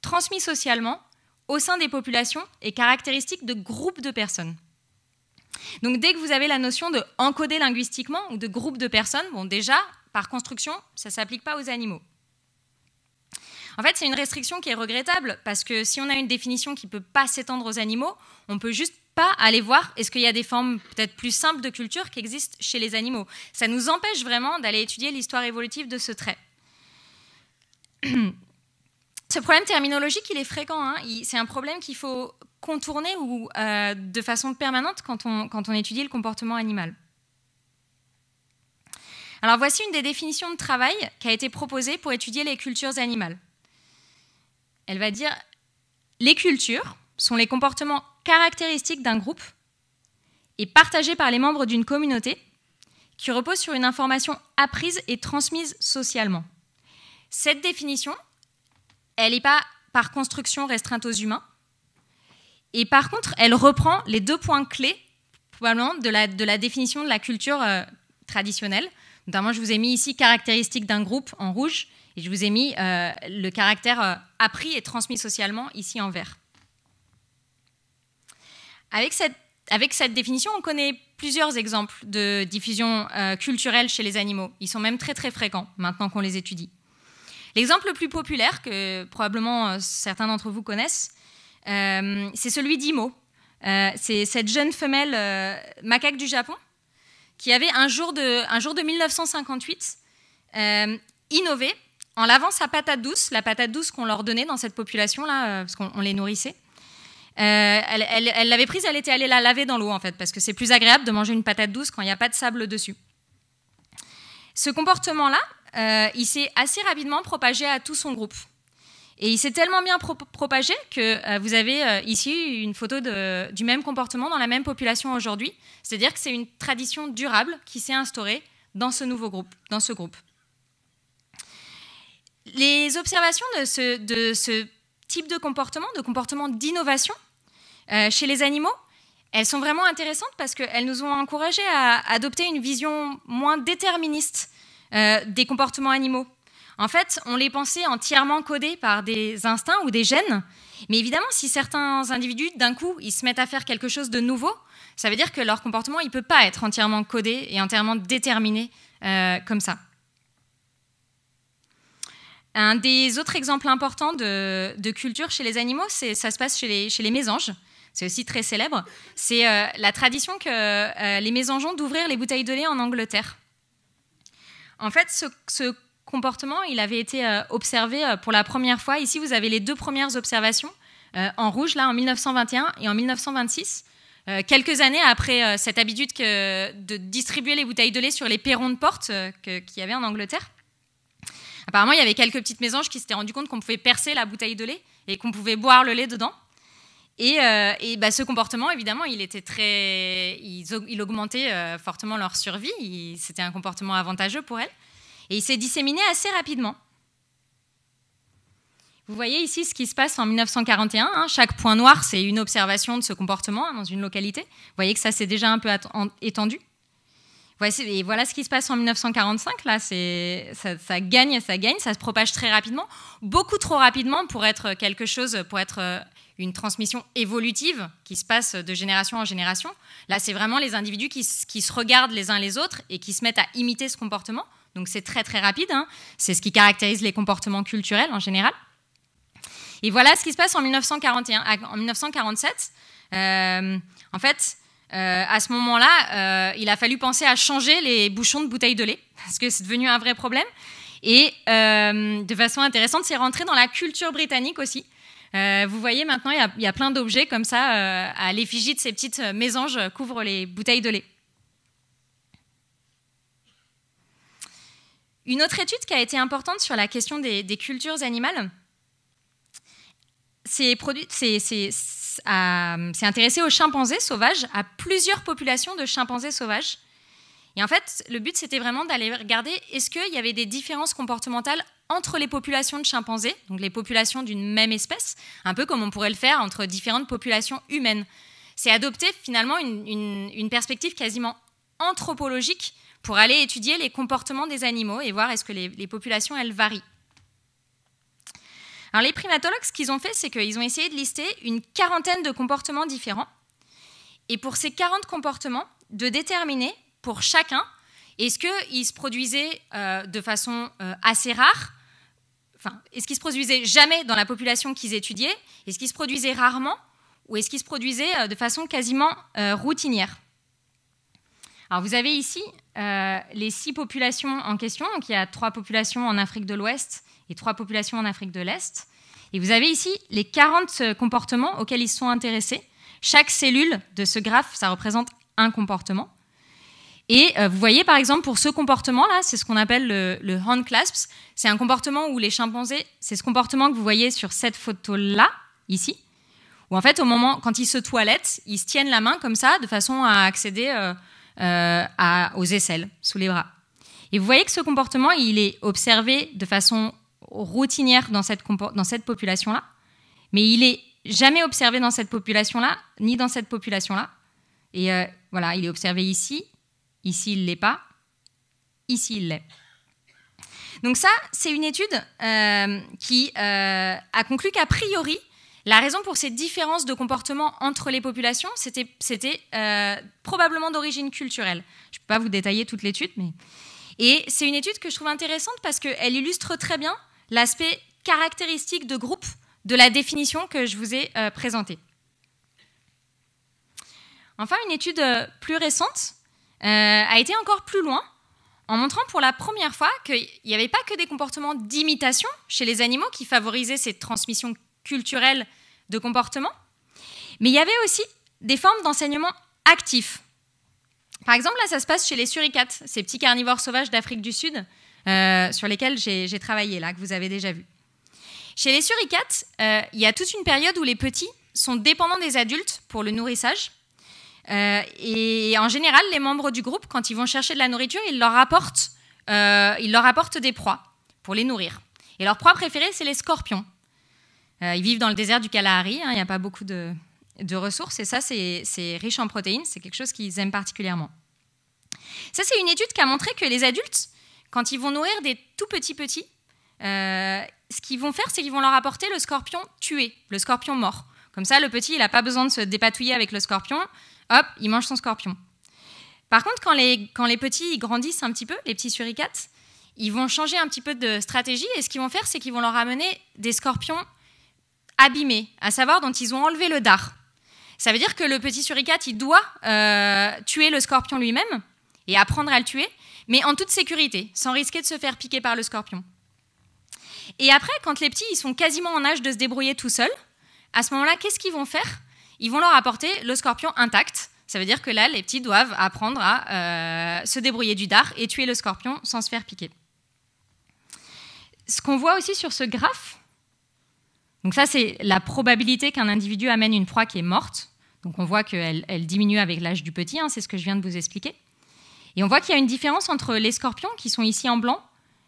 transmis socialement, au sein des populations et caractéristiques de groupes de personnes. Donc, dès que vous avez la notion de encoder linguistiquement ou de groupe de personnes, bon, déjà, par construction, ça ne s'applique pas aux animaux. En fait, c'est une restriction qui est regrettable parce que si on a une définition qui ne peut pas s'étendre aux animaux, on ne peut juste pas aller voir est-ce qu'il y a des formes peut-être plus simples de culture qui existent chez les animaux. Ça nous empêche vraiment d'aller étudier l'histoire évolutive de ce trait. Ce problème terminologique, il est fréquent. Hein. C'est un problème qu'il faut contourner de façon permanente quand on étudie le comportement animal. Alors voici une des définitions de travail qui a été proposée pour étudier les cultures animales. Elle va dire « Les cultures sont les comportements caractéristiques d'un groupe et partagés par les membres d'une communauté qui reposent sur une information apprise et transmise socialement. » Cette définition, elle n'est pas par construction restreinte aux humains Et par contre, elle reprend les 2 points clés probablement de la définition de la culture traditionnelle. Notamment, je vous ai mis ici caractéristiques d'un groupe en rouge et je vous ai mis le caractère appris et transmis socialement ici en vert. Avec cette définition, on connaît plusieurs exemples de diffusion culturelle chez les animaux. Ils sont même très très fréquents maintenant qu'on les étudie. L'exemple le plus populaire, que probablement certains d'entre vous connaissent, c'est celui d'Imo. C'est cette jeune femelle macaque du Japon qui avait un jour de 1958 innové en lavant sa patate douce, la patate douce qu'on leur donnait dans cette population-là, parce qu'on les nourrissait. Elle l'avait prise, elle était allée la laver dans l'eau, en fait, parce que c'est plus agréable de manger une patate douce quand il n'y a pas de sable dessus. Ce comportement-là, il s'est assez rapidement propagé à tout son groupe. Et il s'est tellement bien propagé que vous avez ici une photo du même comportement dans la même population aujourd'hui. C'est-à-dire que c'est une tradition durable qui s'est instaurée dans ce nouveau groupe, dans ce groupe. Les observations de ce type de comportement d'innovation chez les animaux, elles sont vraiment intéressantes parce qu'elles nous ont encouragés à adopter une vision moins déterministe des comportements animaux. En fait, on les pensait entièrement codés par des instincts ou des gènes, mais évidemment, si certains individus, d'un coup, ils se mettent à faire quelque chose de nouveau, ça veut dire que leur comportement, il ne peut pas être entièrement codé et entièrement déterminé comme ça. Un des autres exemples importants de culture chez les animaux, ça se passe chez les mésanges. C'est aussi très célèbre. C'est la tradition que les mésanges ont d'ouvrir les bouteilles de lait en Angleterre. En fait, ce comportement, il avait été observé pour la première fois. Ici, vous avez les 2 premières observations en rouge, là, en 1921 et en 1926. Quelques années après cette habitude de distribuer les bouteilles de lait sur les perrons de porte qu'il y avait en Angleterre. Apparemment, il y avait quelques petites mésanges qui s'étaient rendues compte qu'on pouvait percer la bouteille de lait et qu'on pouvait boire le lait dedans. Et ce comportement, évidemment, il augmentait fortement leur survie. C'était un comportement avantageux pour elles. Et il s'est disséminé assez rapidement. Vous voyez ici ce qui se passe en 1941. Hein. Chaque point noir, c'est une observation de ce comportement dans une localité. Vous voyez que ça s'est déjà un peu étendu. Et voilà ce qui se passe en 1945. Là, ça gagne, ça se propage très rapidement. Beaucoup trop rapidement pour être une transmission évolutive qui se passe de génération en génération. Là, c'est vraiment les individus qui se regardent les uns les autres et qui se mettent à imiter ce comportement. Donc c'est très très rapide, hein. C'est ce qui caractérise les comportements culturels en général. Et voilà ce qui se passe en 1941. En 1947, en fait, à ce moment-là, il a fallu penser à changer les bouchons de bouteilles de lait, parce que c'est devenu un vrai problème. Et de façon intéressante, c'est rentré dans la culture britannique aussi. Vous voyez maintenant, il y a plein d'objets comme ça, à l'effigie de ces petites mésanges couvrent les bouteilles de lait. Une autre étude qui a été importante sur la question des cultures animales, s'est intéressée aux chimpanzés sauvages, à plusieurs populations de chimpanzés sauvages. Et en fait, le but, c'était vraiment d'aller regarder est-ce qu'il y avait des différences comportementales entre les populations de chimpanzés, donc les populations d'une même espèce, un peu comme on pourrait le faire entre différentes populations humaines. C'est adopter finalement une perspective quasiment anthropologique pour aller étudier les comportements des animaux et voir est-ce que les populations, elles varient. Alors les primatologues, ce qu'ils ont fait, c'est qu'ils ont essayé de lister une quarantaine de comportements différents. Et pour ces 40 comportements, de déterminer pour chacun, est-ce qu'ils se produisaient de façon assez rare, est-ce qu'ils se produisaient jamais dans la population qu'ils étudiaient, est-ce qu'ils se produisaient rarement, ou est-ce qu'ils se produisaient de façon quasiment routinière. Alors vous avez ici les 6 populations en question, donc il y a 3 populations en Afrique de l'Ouest et 3 populations en Afrique de l'Est. Et vous avez ici les 40 comportements auxquels ils se sont intéressés. Chaque cellule de ce graphe, ça représente un comportement. Et vous voyez par exemple pour ce comportement-là, c'est ce qu'on appelle le hand clasps. C'est un comportement où les chimpanzés, c'est ce comportement que vous voyez sur cette photo-là, ici, où en fait au moment, quand ils se toilettent, ils se tiennent la main comme ça, de façon à accéder aux aisselles, sous les bras. Et vous voyez que ce comportement, il est observé de façon routinière dans cette population-là, mais il est jamais observé dans cette population-là, ni dans cette population-là. Et voilà, il est observé ici il ne l'est pas, ici il l'est. Donc ça, c'est une étude qui a conclu qu'a priori, la raison pour ces différences de comportement entre les populations, c'était probablement d'origine culturelle. Je ne peux pas vous détailler toute l'étude, mais... Et c'est une étude que je trouve intéressante parce qu'elle illustre très bien l'aspect caractéristique de groupe de la définition que je vous ai présentée. Enfin, une étude plus récente a été encore plus loin en montrant pour la première fois qu'il n'y avait pas que des comportements d'imitation chez les animaux qui favorisaient cette transmission culturelle de comportement, mais il y avait aussi des formes d'enseignement actif. Par exemple, là, ça se passe chez les suricates, ces petits carnivores sauvages d'Afrique du Sud, sur lesquels j'ai travaillé, là, que vous avez déjà vu. Chez les suricates, il y a toute une période où les petits sont dépendants des adultes pour le nourrissage. Et en général, les membres du groupe, quand ils vont chercher de la nourriture, ils leur apportent des proies pour les nourrir. Et leur proie préférée, c'est les scorpions. Ils vivent dans le désert du Kalahari, hein, il n'y a pas beaucoup de ressources, et ça, c'est riche en protéines, c'est quelque chose qu'ils aiment particulièrement. Ça, c'est une étude qui a montré que les adultes, quand ils vont nourrir des tout petits, ce qu'ils vont faire, c'est qu'ils vont leur apporter le scorpion tué, le scorpion mort. Comme ça, le petit, il n'a pas besoin de se dépatouiller avec le scorpion, hop, il mange son scorpion. Par contre, quand les petits ils grandissent un petit peu, les petits suricates, ils vont changer un petit peu de stratégie, et ce qu'ils vont faire, c'est qu'ils vont leur amener des scorpions abîmés, à savoir dont ils ont enlevé le dard. Ça veut dire que le petit suricate, il doit tuer le scorpion lui-même et apprendre à le tuer, mais en toute sécurité, sans risquer de se faire piquer par le scorpion. Et après, quand les petits ils sont quasiment en âge de se débrouiller tout seuls, à ce moment-là, qu'est-ce qu'ils vont faire? Ils vont leur apporter le scorpion intact. Ça veut dire que là, les petits doivent apprendre à se débrouiller du dard et tuer le scorpion sans se faire piquer. Ce qu'on voit aussi sur ce graphe, donc ça, c'est la probabilité qu'un individu amène une proie qui est morte. Donc on voit qu'elle diminue avec l'âge du petit, hein, c'est ce que je viens de vous expliquer. Et on voit qu'il y a une différence entre les scorpions, qui sont ici en blanc,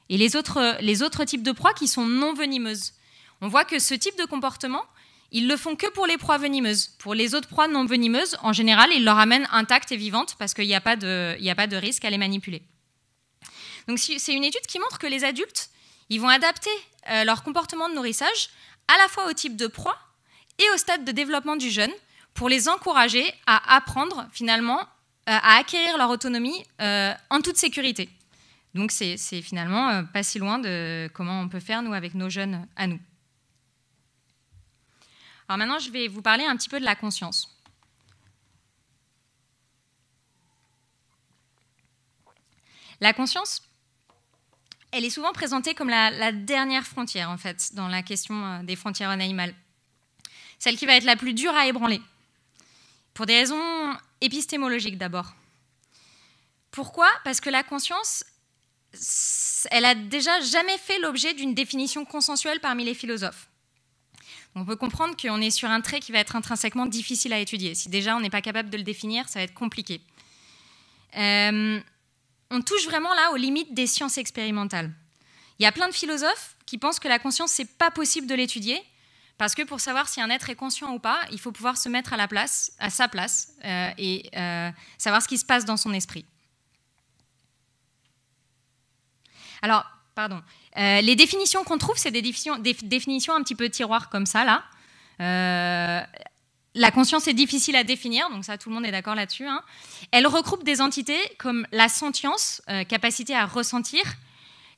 et les autres types de proies qui sont non venimeuses. On voit que ce type de comportement, ils le font que pour les proies venimeuses. Pour les autres proies non venimeuses, en général, ils leur amènent intactes et vivantes parce qu'il n'y a pas de risque à les manipuler. Donc c'est une étude qui montre que les adultes, ils vont adapter leur comportement de nourrissage à la fois au type de proie et au stade de développement du jeune pour les encourager à apprendre finalement à acquérir leur autonomie en toute sécurité. Donc c'est finalement pas si loin de comment on peut faire nous avec nos jeunes à nous. Alors maintenant, je vais vous parler un petit peu de la conscience. La conscience, elle est souvent présentée comme la dernière frontière, en fait, dans la question des frontières animales. Celle qui va être la plus dure à ébranler, pour des raisons épistémologiques d'abord. Pourquoi? Parce que la conscience, elle a déjà jamais fait l'objet d'une définition consensuelle parmi les philosophes. On peut comprendre qu'on est sur un trait qui va être intrinsèquement difficile à étudier. Si déjà on n'est pas capable de le définir, ça va être compliqué. On touche vraiment là aux limites des sciences expérimentales. Il y a plein de philosophes qui pensent que la conscience, c'est pas possible de l'étudier, parce que pour savoir si un être est conscient ou pas, il faut pouvoir se mettre à sa place et savoir ce qui se passe dans son esprit. Alors, pardon. Les définitions qu'on trouve, c'est des définitions un petit peu tiroir comme ça, là. La conscience est difficile à définir, donc ça, tout le monde est d'accord là-dessus. Hein. Elle regroupe des entités comme la sentience, capacité à ressentir,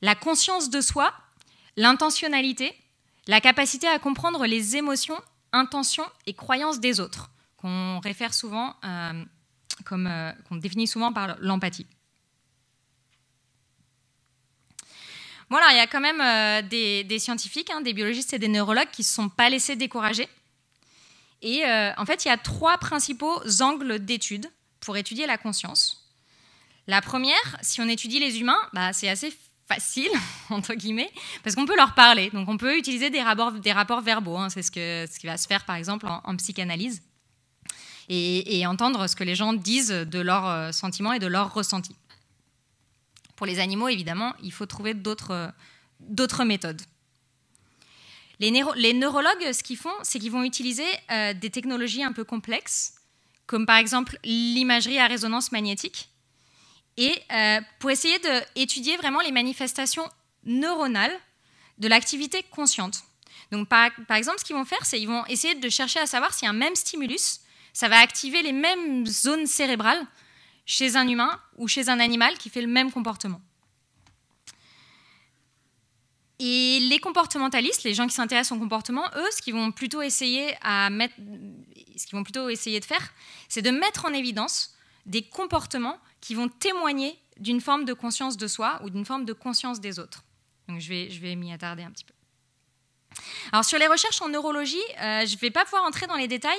la conscience de soi, l'intentionnalité, la capacité à comprendre les émotions, intentions et croyances des autres, qu'on réfère souvent, qu'on définit souvent par l'empathie. Bon, alors, il y a quand même des scientifiques, hein, des biologistes et des neurologues qui ne se sont pas laissés décourager. Et en fait, il y a 3 principaux angles d'étude pour étudier la conscience. La première, si on étudie les humains, c'est assez facile, entre guillemets, parce qu'on peut leur parler. Donc on peut utiliser des rapports verbaux. Hein, c'est ce qui va se faire, par exemple, en psychanalyse. Et entendre ce que les gens disent de leurs sentiments et de leurs ressentis. Pour les animaux, évidemment, il faut trouver d'autres méthodes. Les neurologues, ce qu'ils font, c'est qu'ils vont utiliser des technologies un peu complexes, comme par exemple l'imagerie à résonance magnétique, et pour essayer d'étudier vraiment les manifestations neuronales de l'activité consciente. Donc, par exemple, ce qu'ils vont faire, c'est qu'ils vont essayer de chercher à savoir si un même stimulus, ça va activer les mêmes zones cérébrales chez un humain ou chez un animal qui fait le même comportement. Et les comportementalistes, les gens qui s'intéressent au comportement, eux, ce qu'ils vont plutôt essayer de faire, c'est de mettre en évidence des comportements qui vont témoigner d'une forme de conscience de soi ou d'une forme de conscience des autres. Donc je vais m'y attarder un petit peu. Alors sur les recherches en neurologie, je ne vais pas pouvoir entrer dans les détails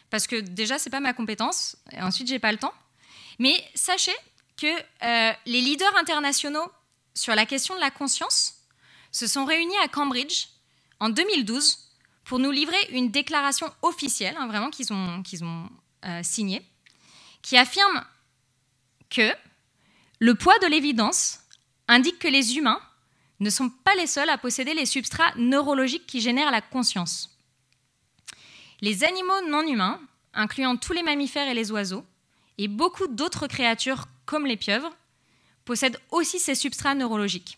parce que déjà, ce n'est pas ma compétence, et ensuite, je n'ai pas le temps. Mais sachez que les leaders internationaux sur la question de la conscience se sont réunis à Cambridge en 2012 pour nous livrer une déclaration officielle, vraiment qu'ils ont signée, qui affirme que le poids de l'évidence indique que les humains ne sont pas les seuls à posséder les substrats neurologiques qui génèrent la conscience. Les animaux non humains, incluant tous les mammifères et les oiseaux, et beaucoup d'autres créatures comme les pieuvres, possèdent aussi ces substrats neurologiques.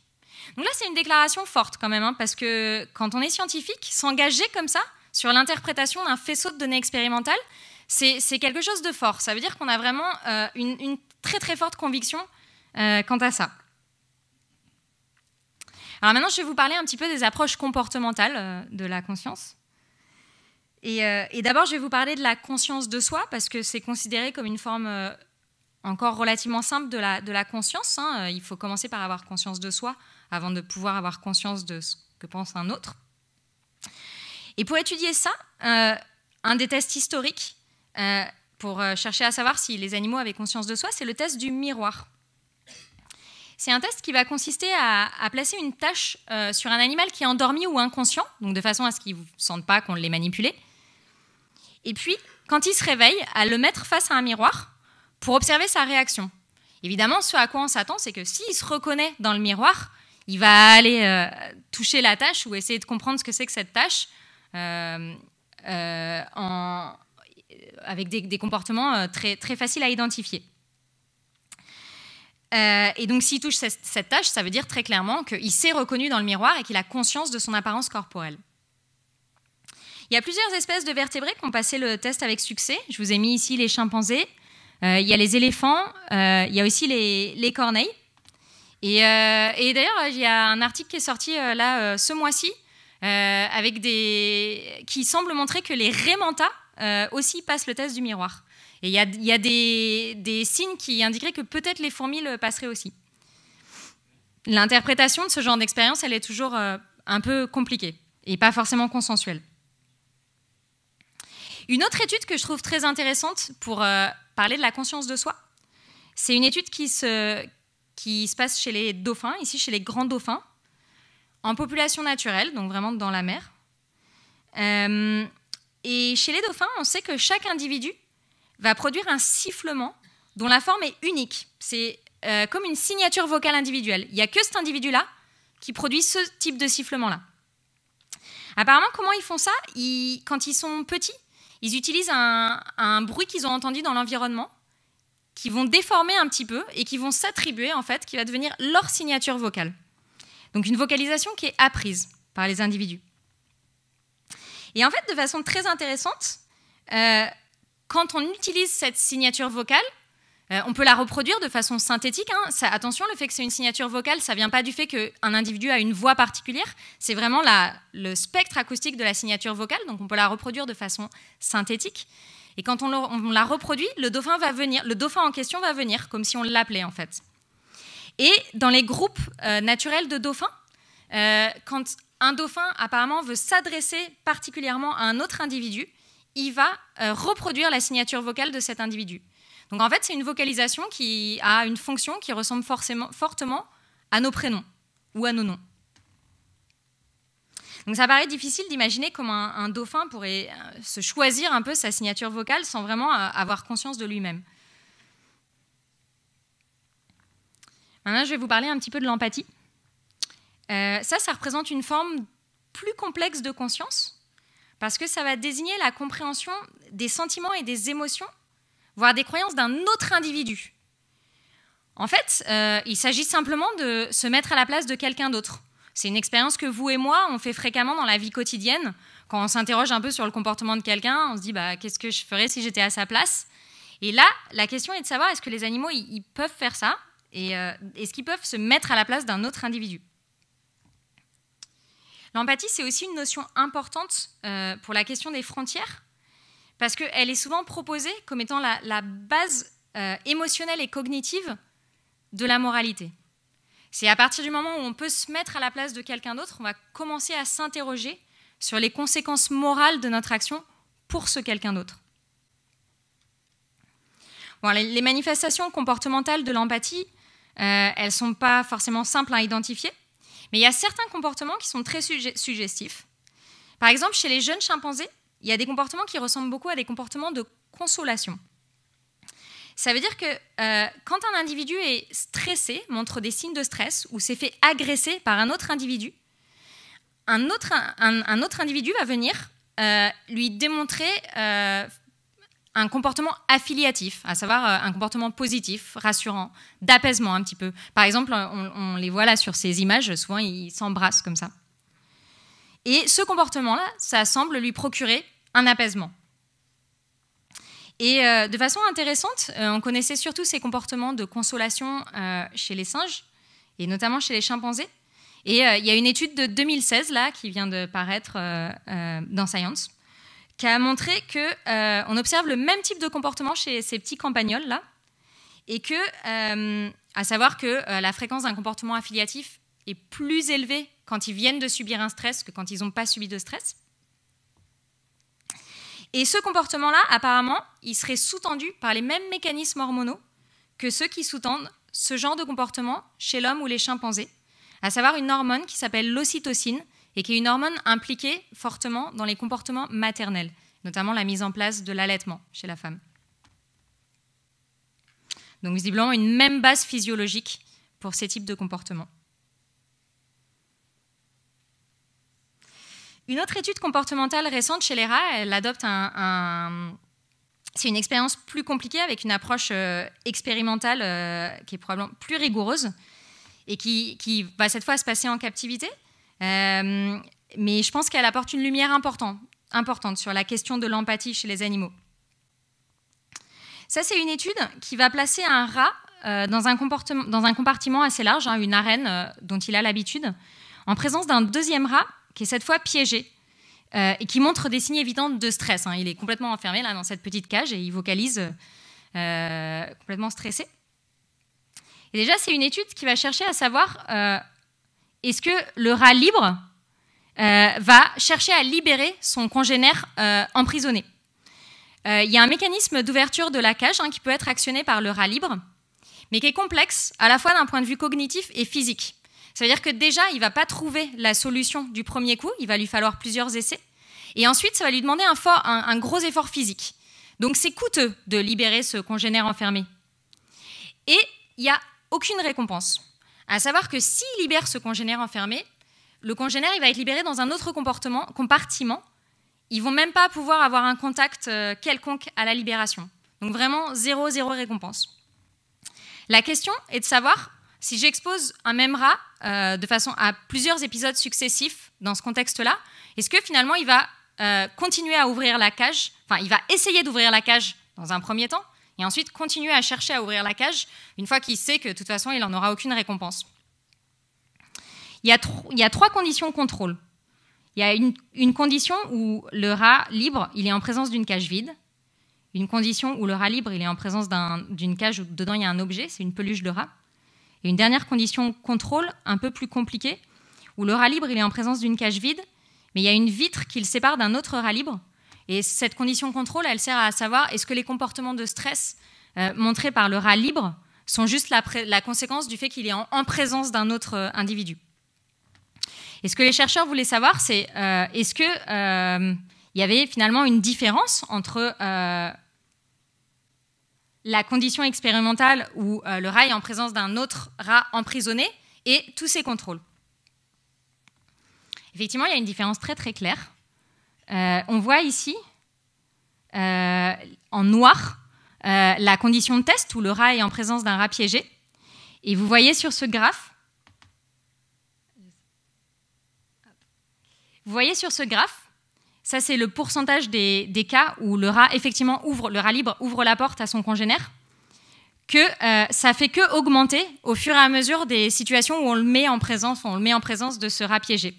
Donc là, c'est une déclaration forte quand même, parce que quand on est scientifique, s'engager comme ça sur l'interprétation d'un faisceau de données expérimentales, c'est quelque chose de fort. Ça veut dire qu'on a vraiment une très très forte conviction quant à ça. Alors maintenant, je vais vous parler un petit peu des approches comportementales de la conscience. Et d'abord, je vais vous parler de la conscience de soi, parce que c'est considéré comme une forme encore relativement simple de la conscience. Il faut commencer par avoir conscience de soi avant de pouvoir avoir conscience de ce que pense un autre. Et pour étudier ça, un des tests historiques pour chercher à savoir si les animaux avaient conscience de soi, c'est le test du miroir. C'est un test qui va consister à placer une tâche sur un animal qui est endormi ou inconscient, donc de façon à ce qu'il ne sente pas qu'on l'ait manipulé. Et puis, quand il se réveille, à le mettre face à un miroir pour observer sa réaction. Évidemment, ce à quoi on s'attend, c'est que s'il se reconnaît dans le miroir, il va aller toucher la tâche ou essayer de comprendre ce que c'est que cette tâche avec des comportements très, très faciles à identifier. Et donc, s'il touche cette tâche, ça veut dire très clairement qu'il s'est reconnu dans le miroir et qu'il a conscience de son apparence corporelle. Il y a plusieurs espèces de vertébrés qui ont passé le test avec succès. Je vous ai mis ici les chimpanzés, il y a les éléphants, il y a aussi les corneilles. Et d'ailleurs, il y a un article qui est sorti ce mois-ci qui semble montrer que les raies mantas aussi passent le test du miroir. Et il y a des signes qui indiqueraient que peut-être les fourmis le passeraient aussi. L'interprétation de ce genre d'expérience, elle est toujours un peu compliquée et pas forcément consensuelle. Une autre étude que je trouve très intéressante pour parler de la conscience de soi, c'est une étude qui se passe chez les dauphins, ici chez les grands dauphins, en population naturelle, donc vraiment dans la mer. Et chez les dauphins, on sait que chaque individu va produire un sifflement dont la forme est unique. C'est comme une signature vocale individuelle. Il n'y a que cet individu-là qui produit ce type de sifflement-là. Apparemment, comment ils font ça ? Quand ils sont petits, ils utilisent un bruit qu'ils ont entendu dans l'environnement, qui vont déformer un petit peu et qui vont s'attribuer, en fait, qui va devenir leur signature vocale. Donc une vocalisation qui est apprise par les individus. Et en fait, de façon très intéressante, quand on utilise cette signature vocale, on peut la reproduire de façon synthétique. Attention, le fait que c'est une signature vocale, ça ne vient pas du fait qu'un individu a une voix particulière. C'est vraiment le spectre acoustique de la signature vocale. Donc on peut la reproduire de façon synthétique. Et quand on la reproduit, le dauphin en question va venir, comme si on l'appelait en fait. Et dans les groupes naturels de dauphins, quand un dauphin apparemment veut s'adresser particulièrement à un autre individu, il va reproduire la signature vocale de cet individu. Donc en fait, c'est une vocalisation qui a une fonction qui ressemble fortement à nos prénoms ou à nos noms. Donc ça paraît difficile d'imaginer comment un dauphin pourrait se choisir un peu sa signature vocale sans vraiment avoir conscience de lui-même. Maintenant, je vais vous parler un petit peu de l'empathie. Ça représente une forme plus complexe de conscience, parce que ça va désigner la compréhension des sentiments et des émotions, voire des croyances d'un autre individu. En fait, il s'agit simplement de se mettre à la place de quelqu'un d'autre. C'est une expérience que vous et moi, on fait fréquemment dans la vie quotidienne. Quand on s'interroge un peu sur le comportement de quelqu'un, on se dit qu'est-ce que je ferais si j'étais à sa place? Et là, la question est de savoir est-ce que les animaux ils peuvent faire ça et est-ce qu'ils peuvent se mettre à la place d'un autre individu? L'empathie, c'est aussi une notion importante pour la question des frontières, parce qu'elle est souvent proposée comme étant la base émotionnelle et cognitive de la moralité. C'est à partir du moment où on peut se mettre à la place de quelqu'un d'autre, on va commencer à s'interroger sur les conséquences morales de notre action pour ce quelqu'un d'autre. Bon, les manifestations comportementales de l'empathie, elles ne sont pas forcément simples à identifier, mais il y a certains comportements qui sont très suggestifs. Par exemple, chez les jeunes chimpanzés, il y a des comportements qui ressemblent beaucoup à des comportements de consolation. Ça veut dire que quand un individu est stressé, montre des signes de stress ou s'est fait agresser par un autre individu, un autre individu va venir lui démontrer un comportement affiliatif, à savoir un comportement positif, rassurant, d'apaisement un petit peu. Par exemple, on les voit là sur ces images, souvent ils s'embrassent comme ça. Et ce comportement-là, ça semble lui procurer un apaisement. Et de façon intéressante, on connaissait surtout ces comportements de consolation chez les singes, et notamment chez les chimpanzés. Et il y a une étude de 2016 là, qui vient de paraître dans Science, qui a montré qu'on observe le même type de comportement chez ces petits campagnols là, et à savoir que la fréquence d'un comportement affiliatif est plus élevée quand ils viennent de subir un stress que quand ils n'ont pas subi de stress. Et ce comportement-là, apparemment, il serait sous-tendu par les mêmes mécanismes hormonaux que ceux qui sous-tendent ce genre de comportement chez l'homme ou les chimpanzés, à savoir une hormone qui s'appelle l'ocytocine et qui est une hormone impliquée fortement dans les comportements maternels, notamment la mise en place de l'allaitement chez la femme. Donc visiblement une même base physiologique pour ces types de comportements. Une autre étude comportementale récente chez les rats, elle adopte c'est une expérience plus compliquée avec une approche expérimentale qui est probablement plus rigoureuse et qui va cette fois se passer en captivité. Mais je pense qu'elle apporte une lumière importante sur la question de l'empathie chez les animaux. Ça, c'est une étude qui va placer un rat dans un compartiment assez large, une arène dont il a l'habitude, en présence d'un deuxième rat qui est cette fois piégé et qui montre des signes évidents de stress. Il est complètement enfermé là, dans cette petite cage et il vocalise complètement stressé. Et déjà, c'est une étude qui va chercher à savoir est-ce que le rat libre va chercher à libérer son congénère emprisonné. Il y a un mécanisme d'ouverture de la cage qui peut être actionné par le rat libre, mais qui est complexe à la fois d'un point de vue cognitif et physique. Ça veut dire que déjà, il ne va pas trouver la solution du premier coup, il va lui falloir plusieurs essais. Et ensuite, ça va lui demander un gros effort physique. Donc c'est coûteux de libérer ce congénère enfermé. Et il n'y a aucune récompense. À savoir que s'il libère ce congénère enfermé, le congénère il va être libéré dans un autre compartiment. Ils ne vont même pas pouvoir avoir un contact quelconque à la libération. Donc vraiment, zéro récompense. La question est de savoir si j'expose un même rat de façon à plusieurs épisodes successifs dans ce contexte-là, est-ce que finalement il va continuer à ouvrir la cage, il va essayer d'ouvrir la cage dans un premier temps, et ensuite continuer à chercher à ouvrir la cage une fois qu'il sait que de toute façon il n'en aura aucune récompense. Il y a 3 conditions contrôle. Il y a une condition où le rat libre il est en présence d'une cage vide, une condition où le rat libre il est en présence d'une cage où dedans il y a un objet, c'est une peluche de rat. Et une dernière condition contrôle, un peu plus compliquée, où le rat libre il est en présence d'une cage vide, mais il y a une vitre qui le sépare d'un autre rat libre. Et cette condition contrôle, elle sert à savoir est-ce que les comportements de stress montrés par le rat libre sont juste la conséquence du fait qu'il est en présence d'un autre individu. Et ce que les chercheurs voulaient savoir, c'est est-ce qu'il y avait finalement une différence entre la condition expérimentale où le rat est en présence d'un autre rat emprisonné et tous ces contrôles. Effectivement, il y a une différence très très claire. On voit ici, en noir, la condition de test où le rat est en présence d'un rat piégé. Et vous voyez sur ce graphe, ça c'est le pourcentage des cas où le rat effectivement le rat libre ouvre la porte à son congénère, que ça fait que augmenter au fur et à mesure des situations où on le met en présence de ce rat piégé.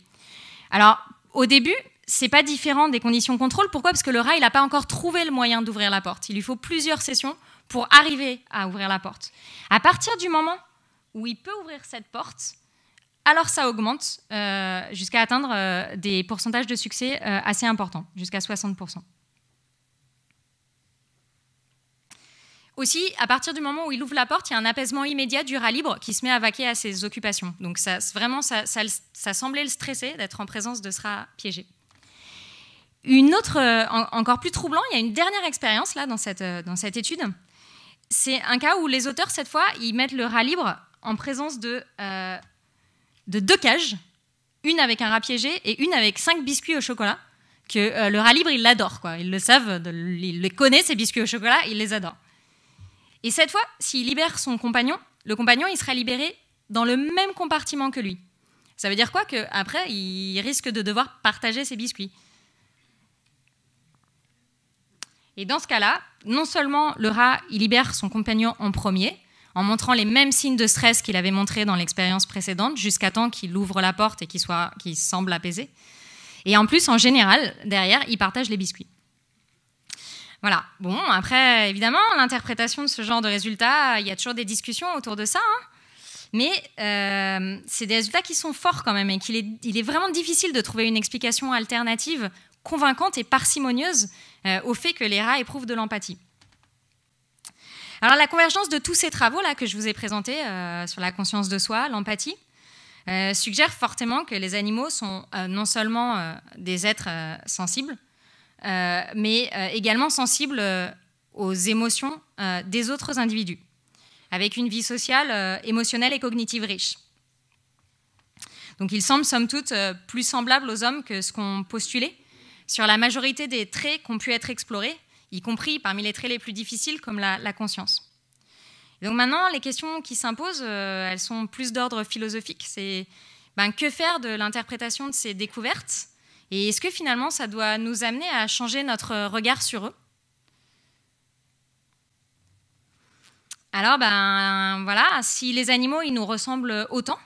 Alors au début, c'est pas différent des conditions contrôle. Pourquoi? Parce que le rat il n'a pas encore trouvé le moyen d'ouvrir la porte. Il lui faut plusieurs sessions pour arriver à ouvrir la porte. À partir du moment où il peut ouvrir cette porte, alors ça augmente jusqu'à atteindre des pourcentages de succès assez importants, jusqu'à 60%. Aussi, à partir du moment où il ouvre la porte, il y a un apaisement immédiat du rat libre qui se met à vaquer à ses occupations. Donc ça semblait le stresser d'être en présence de ce rat piégé. Une autre, encore plus troublant, il y a une dernière expérience là, dans cette étude. C'est un cas où les auteurs, cette fois, ils mettent le rat libre en présence de 2 cages, une avec un rat piégé et une avec 5 biscuits au chocolat, que le rat libre, il l'adore, quoi. Ils le savent, il les connaît, ces biscuits au chocolat, il les adore. Et cette fois, s'il libère son compagnon, le compagnon, il sera libéré dans le même compartiment que lui. Ça veut dire quoi? Qu'après, il risque de devoir partager ses biscuits. Et dans ce cas-là, non seulement le rat, il libère son compagnon en premier, en montrant les mêmes signes de stress qu'il avait montrés dans l'expérience précédente, jusqu'à temps qu'il ouvre la porte et qu'il semble apaisé. Et en plus, en général, derrière, il partage les biscuits. Voilà. Bon, après, évidemment, l'interprétation de ce genre de résultats, il y a toujours des discussions autour de ça, hein. Mais c'est des résultats qui sont forts quand même, et il est vraiment difficile de trouver une explication alternative convaincante et parcimonieuse au fait que les rats éprouvent de l'empathie. Alors la convergence de tous ces travaux-là que je vous ai présentés sur la conscience de soi, l'empathie, suggère fortement que les animaux sont non seulement des êtres sensibles, mais également sensibles aux émotions des autres individus, avec une vie sociale, émotionnelle et cognitive riche. Donc il semble, somme toute, plus semblable aux hommes que ce qu'on postulait sur la majorité des traits qui ont pu être explorés, y compris parmi les traits les plus difficiles comme la conscience. Et donc maintenant, les questions qui s'imposent, elles sont plus d'ordre philosophique. C'est que faire de l'interprétation de ces découvertes? Et est-ce que finalement, ça doit nous amener à changer notre regard sur eux? Alors, voilà, si les animaux, ils nous ressemblent autant,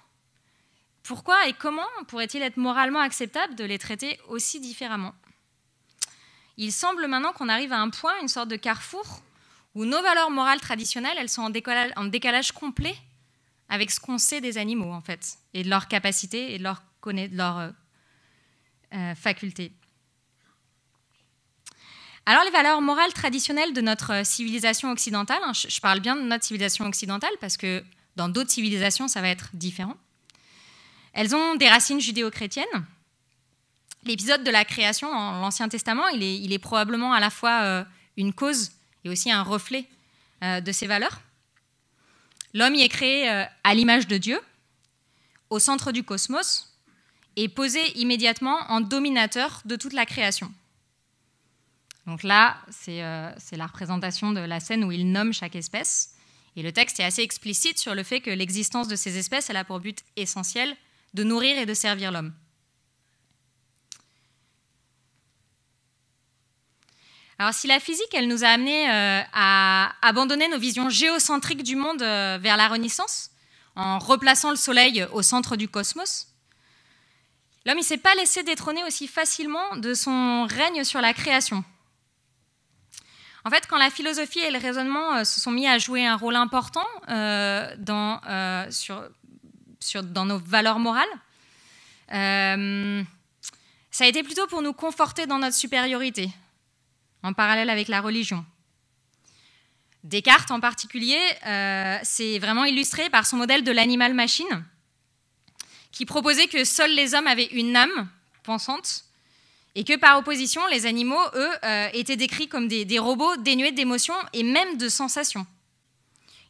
pourquoi et comment pourrait-il être moralement acceptable de les traiter aussi différemment? Il semble maintenant qu'on arrive à un point, une sorte de carrefour, où nos valeurs morales traditionnelles, elles sont en décalage complet avec ce qu'on sait des animaux, en fait, et de leurs capacités et de leurs facultés. Alors, les valeurs morales traditionnelles de notre civilisation occidentale, hein, je parle bien de notre civilisation occidentale parce que dans d'autres civilisations, ça va être différent. Elles ont des racines judéo-chrétiennes. L'épisode de la création dans l'Ancien Testament, il est probablement à la fois une cause et aussi un reflet de ces valeurs. L'homme y est créé à l'image de Dieu, au centre du cosmos, et posé immédiatement en dominateur de toute la création. Donc là, c'est la représentation de la scène où il nomme chaque espèce. Et le texte est assez explicite sur le fait que l'existence de ces espèces, elle a pour but essentiel de nourrir et de servir l'homme. Alors si la physique, elle nous a amenés à abandonner nos visions géocentriques du monde vers la Renaissance, en replaçant le Soleil au centre du cosmos, l'homme ne s'est pas laissé détrôner aussi facilement de son règne sur la création. En fait, quand la philosophie et le raisonnement se sont mis à jouer un rôle important dans nos valeurs morales, ça a été plutôt pour nous conforter dans notre supériorité, en parallèle avec la religion. Descartes, en particulier, c'est vraiment illustré par son modèle de l'animal-machine, qui proposait que seuls les hommes avaient une âme pensante, et que par opposition, les animaux, eux, étaient décrits comme des robots dénués d'émotions et même de sensations.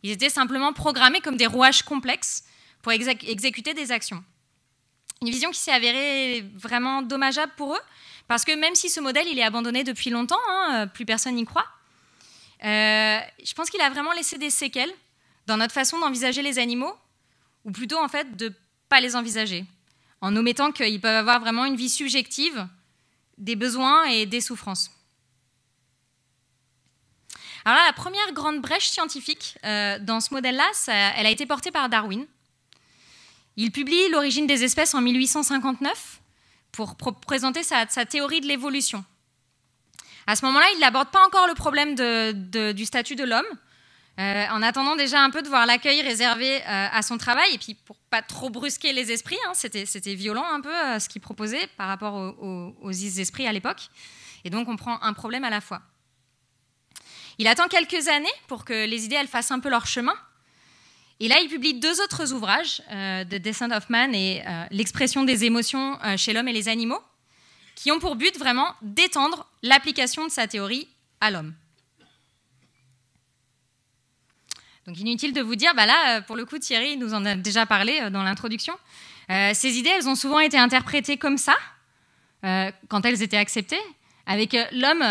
Ils étaient simplement programmés comme des rouages complexes pour exécuter des actions. Une vision qui s'est avérée vraiment dommageable pour eux, parce que même si ce modèle il est abandonné depuis longtemps, hein, plus personne n'y croit, je pense qu'il a vraiment laissé des séquelles dans notre façon d'envisager les animaux, ou plutôt en fait de ne pas les envisager, en omettant qu'ils peuvent avoir vraiment une vie subjective, des besoins et des souffrances. Alors là, la première grande brèche scientifique dans ce modèle-là, elle a été portée par Darwin. Il publie L'origine des espèces en 1859 pour présenter sa théorie de l'évolution. À ce moment-là, il n'aborde pas encore le problème du statut de l'homme, en attendant déjà un peu de voir l'accueil réservé à son travail, et puis pour pas trop brusquer les esprits, hein, c'était violent un peu ce qu'il proposait par rapport aux esprits à l'époque, et donc on prend un problème à la fois. Il attend quelques années pour que les idées elles fassent un peu leur chemin. Et là, il publie 2 autres ouvrages, The Descent of Man et L'expression des émotions chez l'homme et les animaux, qui ont pour but vraiment d'étendre l'application de sa théorie à l'homme. Donc inutile de vous dire, bah là, pour le coup, Thierry nous en a déjà parlé dans l'introduction. Ces idées, elles ont souvent été interprétées comme ça, quand elles étaient acceptées, avec l'homme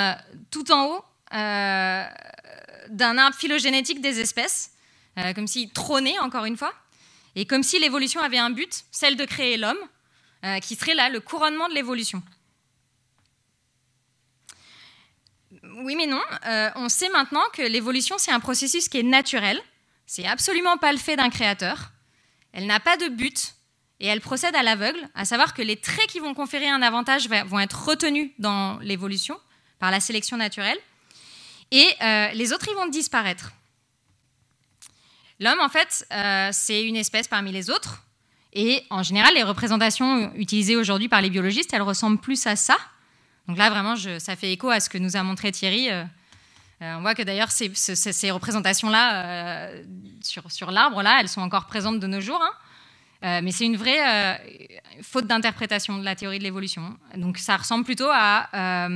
tout en haut, d'un arbre phylogénétique des espèces, comme s'il trônait encore une fois, et comme si l'évolution avait un but, celle de créer l'homme, qui serait là le couronnement de l'évolution. Oui mais non, on sait maintenant que l'évolution c'est un processus qui est naturel, c'est absolument pas le fait d'un créateur, elle n'a pas de but, et elle procède à l'aveugle, à savoir que les traits qui vont conférer un avantage vont être retenus dans l'évolution, par la sélection naturelle, et les autres, ils vont disparaître. L'homme, en fait, c'est une espèce parmi les autres. Et en général, les représentations utilisées aujourd'hui par les biologistes, elles ressemblent plus à ça. Donc là, vraiment, ça fait écho à ce que nous a montré Thierry. On voit que d'ailleurs, ces représentations-là, sur l'arbre, là, elles sont encore présentes de nos jours. Hein. Mais c'est une vraie faute d'interprétation de la théorie de l'évolution. Donc ça ressemble plutôt à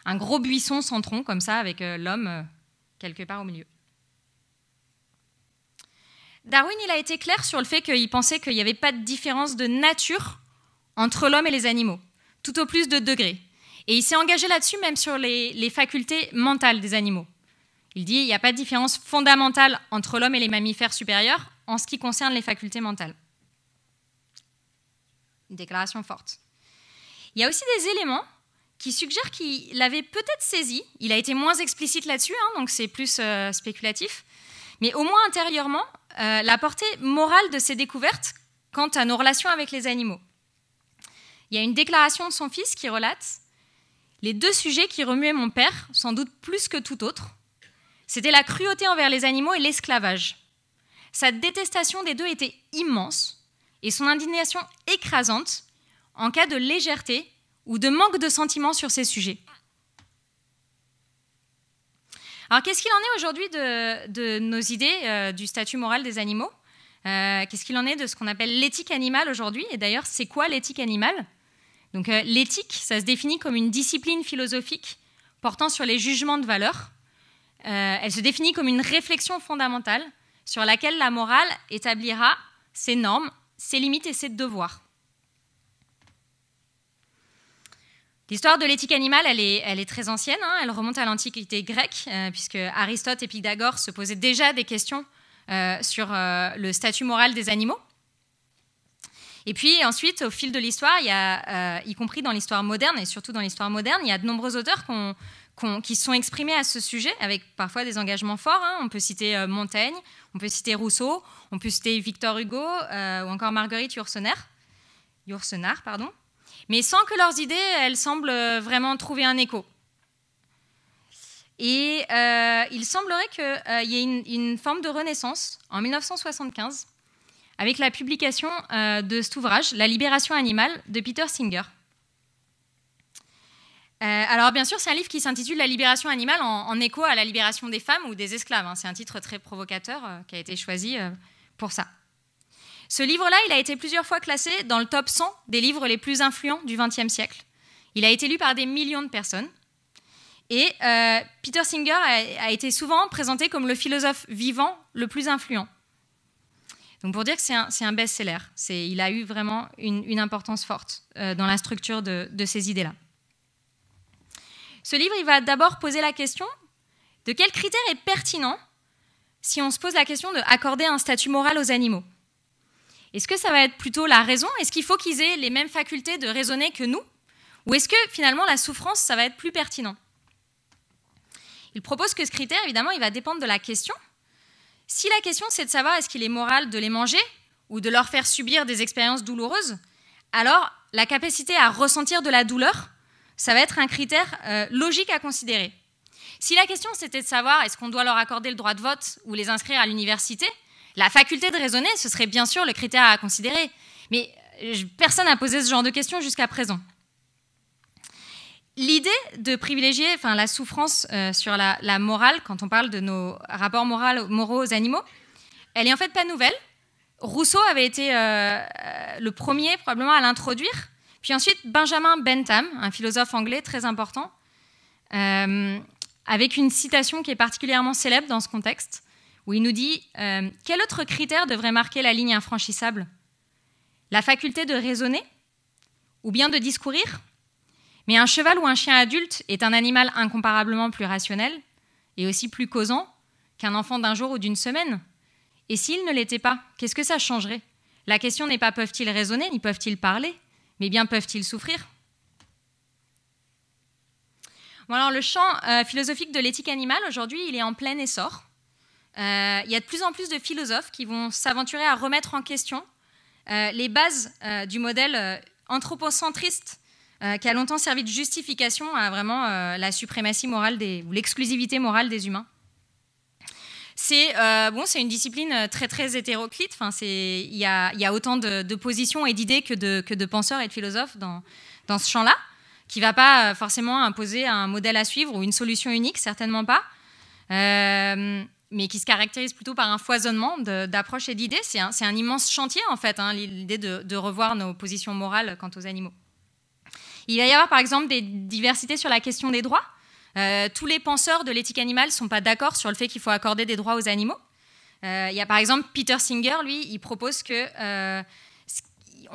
un gros buisson sans tronc, comme ça, avec l'homme quelque part au milieu. Darwin, il a été clair sur le fait qu'il pensait qu'il n'y avait pas de différence de nature entre l'homme et les animaux, tout au plus de degrés. Et il s'est engagé là-dessus, même sur les facultés mentales des animaux. Il dit qu'il n'y a pas de différence fondamentale entre l'homme et les mammifères supérieurs en ce qui concerne les facultés mentales. Une déclaration forte. Il y a aussi des éléments qui suggèrent qu'il l'avait peut-être saisi. Il a été moins explicite là-dessus, hein, donc c'est plus spéculatif. Mais au moins intérieurement, la portée morale de ces découvertes quant à nos relations avec les animaux. Il y a une déclaration de son fils qui relate « Les 2 sujets qui remuaient mon père, sans doute plus que tout autre, c'était la cruauté envers les animaux et l'esclavage. Sa détestation des 2 était immense et son indignation écrasante en cas de légèreté ou de manque de sentiment sur ces sujets. » Alors, qu'est-ce qu'il en est aujourd'hui de nos idées du statut moral des animaux ? Qu'est-ce qu'il en est de ce qu'on appelle l'éthique animale aujourd'hui ? Et d'ailleurs, c'est quoi l'éthique animale ? Donc, l'éthique, ça se définit comme une discipline philosophique portant sur les jugements de valeur. Elle se définit comme une réflexion fondamentale sur laquelle la morale établira ses normes, ses limites et ses devoirs. L'histoire de l'éthique animale, elle est très ancienne, hein, elle remonte à l'Antiquité grecque, puisque Aristote et Pythagore se posaient déjà des questions sur le statut moral des animaux. Et puis ensuite, au fil de l'histoire, il y a, y compris dans l'histoire moderne, et surtout dans l'histoire moderne, il y a de nombreux auteurs qui se sont exprimés à ce sujet, avec parfois des engagements forts. Hein. On peut citer Montaigne, on peut citer Rousseau, on peut citer Victor Hugo, ou encore Marguerite Yourcenar, mais sans que leurs idées, elles semblent vraiment trouver un écho. Et il semblerait qu'il y ait une forme de renaissance en 1975 avec la publication de cet ouvrage, La libération animale, de Peter Singer. Alors bien sûr, c'est un livre qui s'intitule La libération animale en écho à la libération des femmes ou des esclaves. Hein. C'est un titre très provocateur qui a été choisi pour ça. Ce livre-là, il a été plusieurs fois classé dans le top 100 des livres les plus influents du XXe siècle. Il a été lu par des millions de personnes. Et Peter Singer a été souvent présenté comme le philosophe vivant le plus influent. Donc pour dire que c'est un best-seller, il a eu vraiment une importance forte dans la structure de ces idées-là. Ce livre, il va d'abord poser la question de quel critère est pertinent si on se pose la question d'accorder un statut moral aux animaux. Est-ce que ça va être plutôt la raison? Est-ce qu'il faut qu'ils aient les mêmes facultés de raisonner que nous? Ou est-ce que finalement la souffrance, ça va être plus pertinent? Il propose que ce critère, évidemment, il va dépendre de la question. Si la question, c'est de savoir est-ce qu'il est moral de les manger ou de leur faire subir des expériences douloureuses, alors la capacité à ressentir de la douleur, ça va être un critère logique à considérer. Si la question, c'était de savoir est-ce qu'on doit leur accorder le droit de vote ou les inscrire à l'université, la faculté de raisonner, ce serait bien sûr le critère à considérer. Mais personne n'a posé ce genre de questions jusqu'à présent. L'idée de privilégier la souffrance sur la morale, quand on parle de nos rapports moraux aux animaux, elle est en fait pas nouvelle. Rousseau avait été le premier probablement à l'introduire. Puis ensuite, Benjamin Bentham, un philosophe anglais très important, avec une citation qui est particulièrement célèbre dans ce contexte, où il nous dit « Quel autre critère devrait marquer la ligne infranchissable? La faculté de raisonner ou bien de discourir? Mais un cheval ou un chien adulte est un animal incomparablement plus rationnel et aussi plus causant qu'un enfant d'un jour ou d'une semaine. Et s'il ne l'était pas, qu'est-ce que ça changerait? La question n'est pas peuvent-ils raisonner ni peuvent-ils parler, mais bien peuvent-ils souffrir? » Bon, alors, le champ philosophique de l'éthique animale, aujourd'hui, il est en plein essor. Il y a de plus en plus de philosophes qui vont s'aventurer à remettre en question les bases du modèle anthropocentriste qui a longtemps servi de justification à vraiment la suprématie morale ou l'exclusivité morale des humains. C'est une discipline très, très hétéroclite. Il y a autant de positions et d'idées que de penseurs et de philosophes dans ce champ-là, qui ne va pas forcément imposer un modèle à suivre ou une solution unique, certainement pas, mais qui se caractérise plutôt par un foisonnement d'approches et d'idées. C'est un immense chantier, en fait, l'idée de revoir nos positions morales quant aux animaux. Il va y avoir, par exemple, des diversités sur la question des droits. Tous les penseurs de l'éthique animale ne sont pas d'accord sur le fait qu'il faut accorder des droits aux animaux. Il y a, par exemple, Peter Singer, lui, il propose que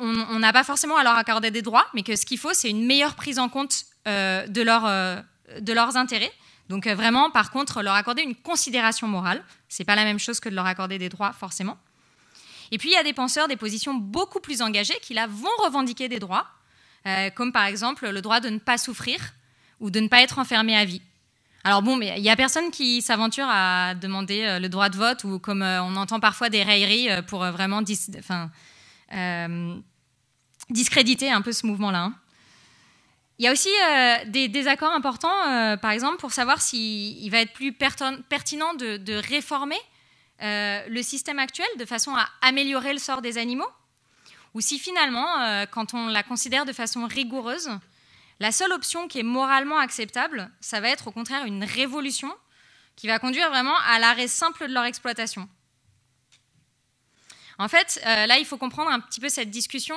on n'a pas forcément à leur accorder des droits, mais que ce qu'il faut, c'est une meilleure prise en compte de leurs intérêts. Donc vraiment, par contre, leur accorder une considération morale. Ce n'est pas la même chose que de leur accorder des droits, forcément. Et puis, il y a des penseurs, des positions beaucoup plus engagées qui, là, vont revendiquer des droits, comme par exemple le droit de ne pas souffrir ou de ne pas être enfermé à vie. Alors bon, mais il n'y a personne qui s'aventure à demander le droit de vote ou comme on entend parfois des railleries pour vraiment discréditer un peu ce mouvement-là. Hein. Il y a aussi des désaccords importants, par exemple, pour savoir s'il va être plus pertinent de réformer le système actuel de façon à améliorer le sort des animaux, ou si finalement, quand on la considère de façon rigoureuse, la seule option qui est moralement acceptable, ça va être au contraire une révolution qui va conduire vraiment à l'arrêt simple de leur exploitation. En fait, là, il faut comprendre un petit peu cette discussion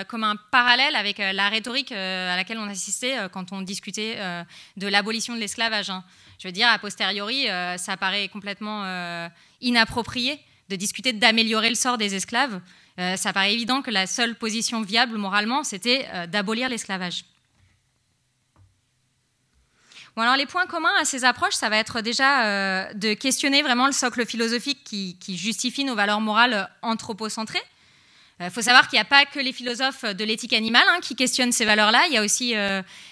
comme un parallèle avec la rhétorique à laquelle on assistait quand on discutait de l'abolition de l'esclavage. Hein. Je veux dire, a posteriori, ça paraît complètement inapproprié de discuter d'améliorer le sort des esclaves. Ça paraît évident que la seule position viable moralement, c'était d'abolir l'esclavage. Bon, alors les points communs à ces approches, ça va être déjà de questionner vraiment le socle philosophique qui justifie nos valeurs morales anthropocentrées. Il faut savoir qu'il n'y a pas que les philosophes de l'éthique animale qui questionnent ces valeurs-là. Il y a aussi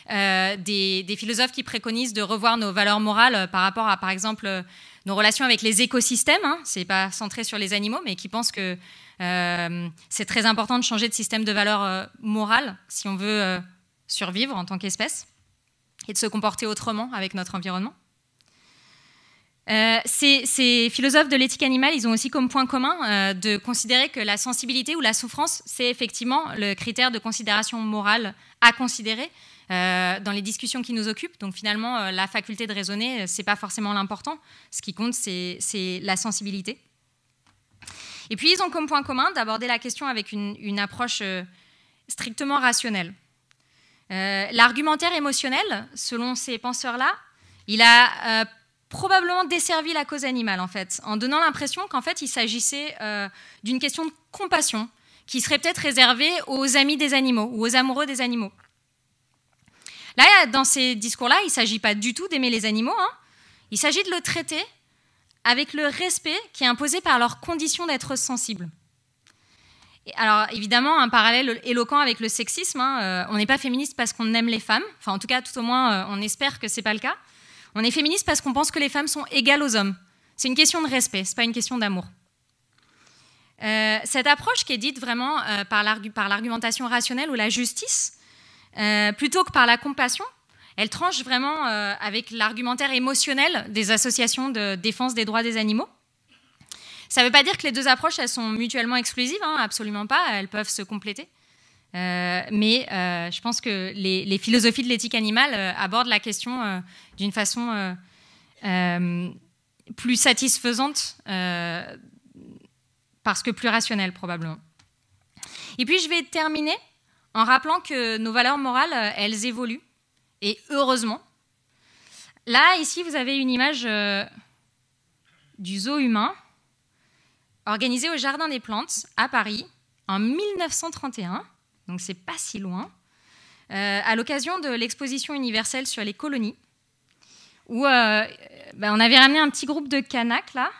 des philosophes qui préconisent de revoir nos valeurs morales par rapport à, par exemple, nos relations avec les écosystèmes. Ce n'est pas centré sur les animaux, mais qui pensent que c'est très important de changer de système de valeurs morales si on veut survivre en tant qu'espèce et de se comporter autrement avec notre environnement. Ces philosophes de l'éthique animale, ils ont aussi comme point commun de considérer que la sensibilité ou la souffrance, c'est effectivement le critère de considération morale à considérer dans les discussions qui nous occupent. Donc finalement, la faculté de raisonner, c'est pas forcément l'important. Ce qui compte, c'est la sensibilité. Et puis, ils ont comme point commun d'aborder la question avec une approche strictement rationnelle. L'argumentaire émotionnel, selon ces penseurs-là, il a probablement desservi la cause animale, en fait, en donnant l'impression qu'en fait, il s'agissait d'une question de compassion qui serait peut-être réservée aux amis des animaux ou aux amoureux des animaux. Là, dans ces discours-là, il ne s'agit pas du tout d'aimer les animaux, hein. Il s'agit de le traiter avec le respect qui est imposé par leur condition d'être sensible. Et alors, évidemment, un parallèle éloquent avec le sexisme, hein, on n'est pas féministe parce qu'on aime les femmes, enfin, en tout cas, tout au moins, on espère que ce n'est pas le cas. On est féministe parce qu'on pense que les femmes sont égales aux hommes. C'est une question de respect, ce n'est pas une question d'amour. Cette approche qui est dite vraiment par l'argumentation rationnelle ou la justice, plutôt que par la compassion, elle tranche vraiment avec l'argumentaire émotionnel des associations de défense des droits des animaux. Ça ne veut pas dire que les deux approches elles sont mutuellement exclusives, hein, absolument pas, elles peuvent se compléter. Mais je pense que les philosophies de l'éthique animale abordent la question d'une façon plus satisfaisante, parce que plus rationnelle probablement. Et puis je vais terminer en rappelant que nos valeurs morales, elles évoluent, et heureusement. Là, ici, vous avez une image du zoo humain organisé au Jardin des Plantes, à Paris, en 1931, donc c'est pas si loin, à l'occasion de l'exposition universelle sur les colonies, où on avait ramené un petit groupe de Kanaks, là,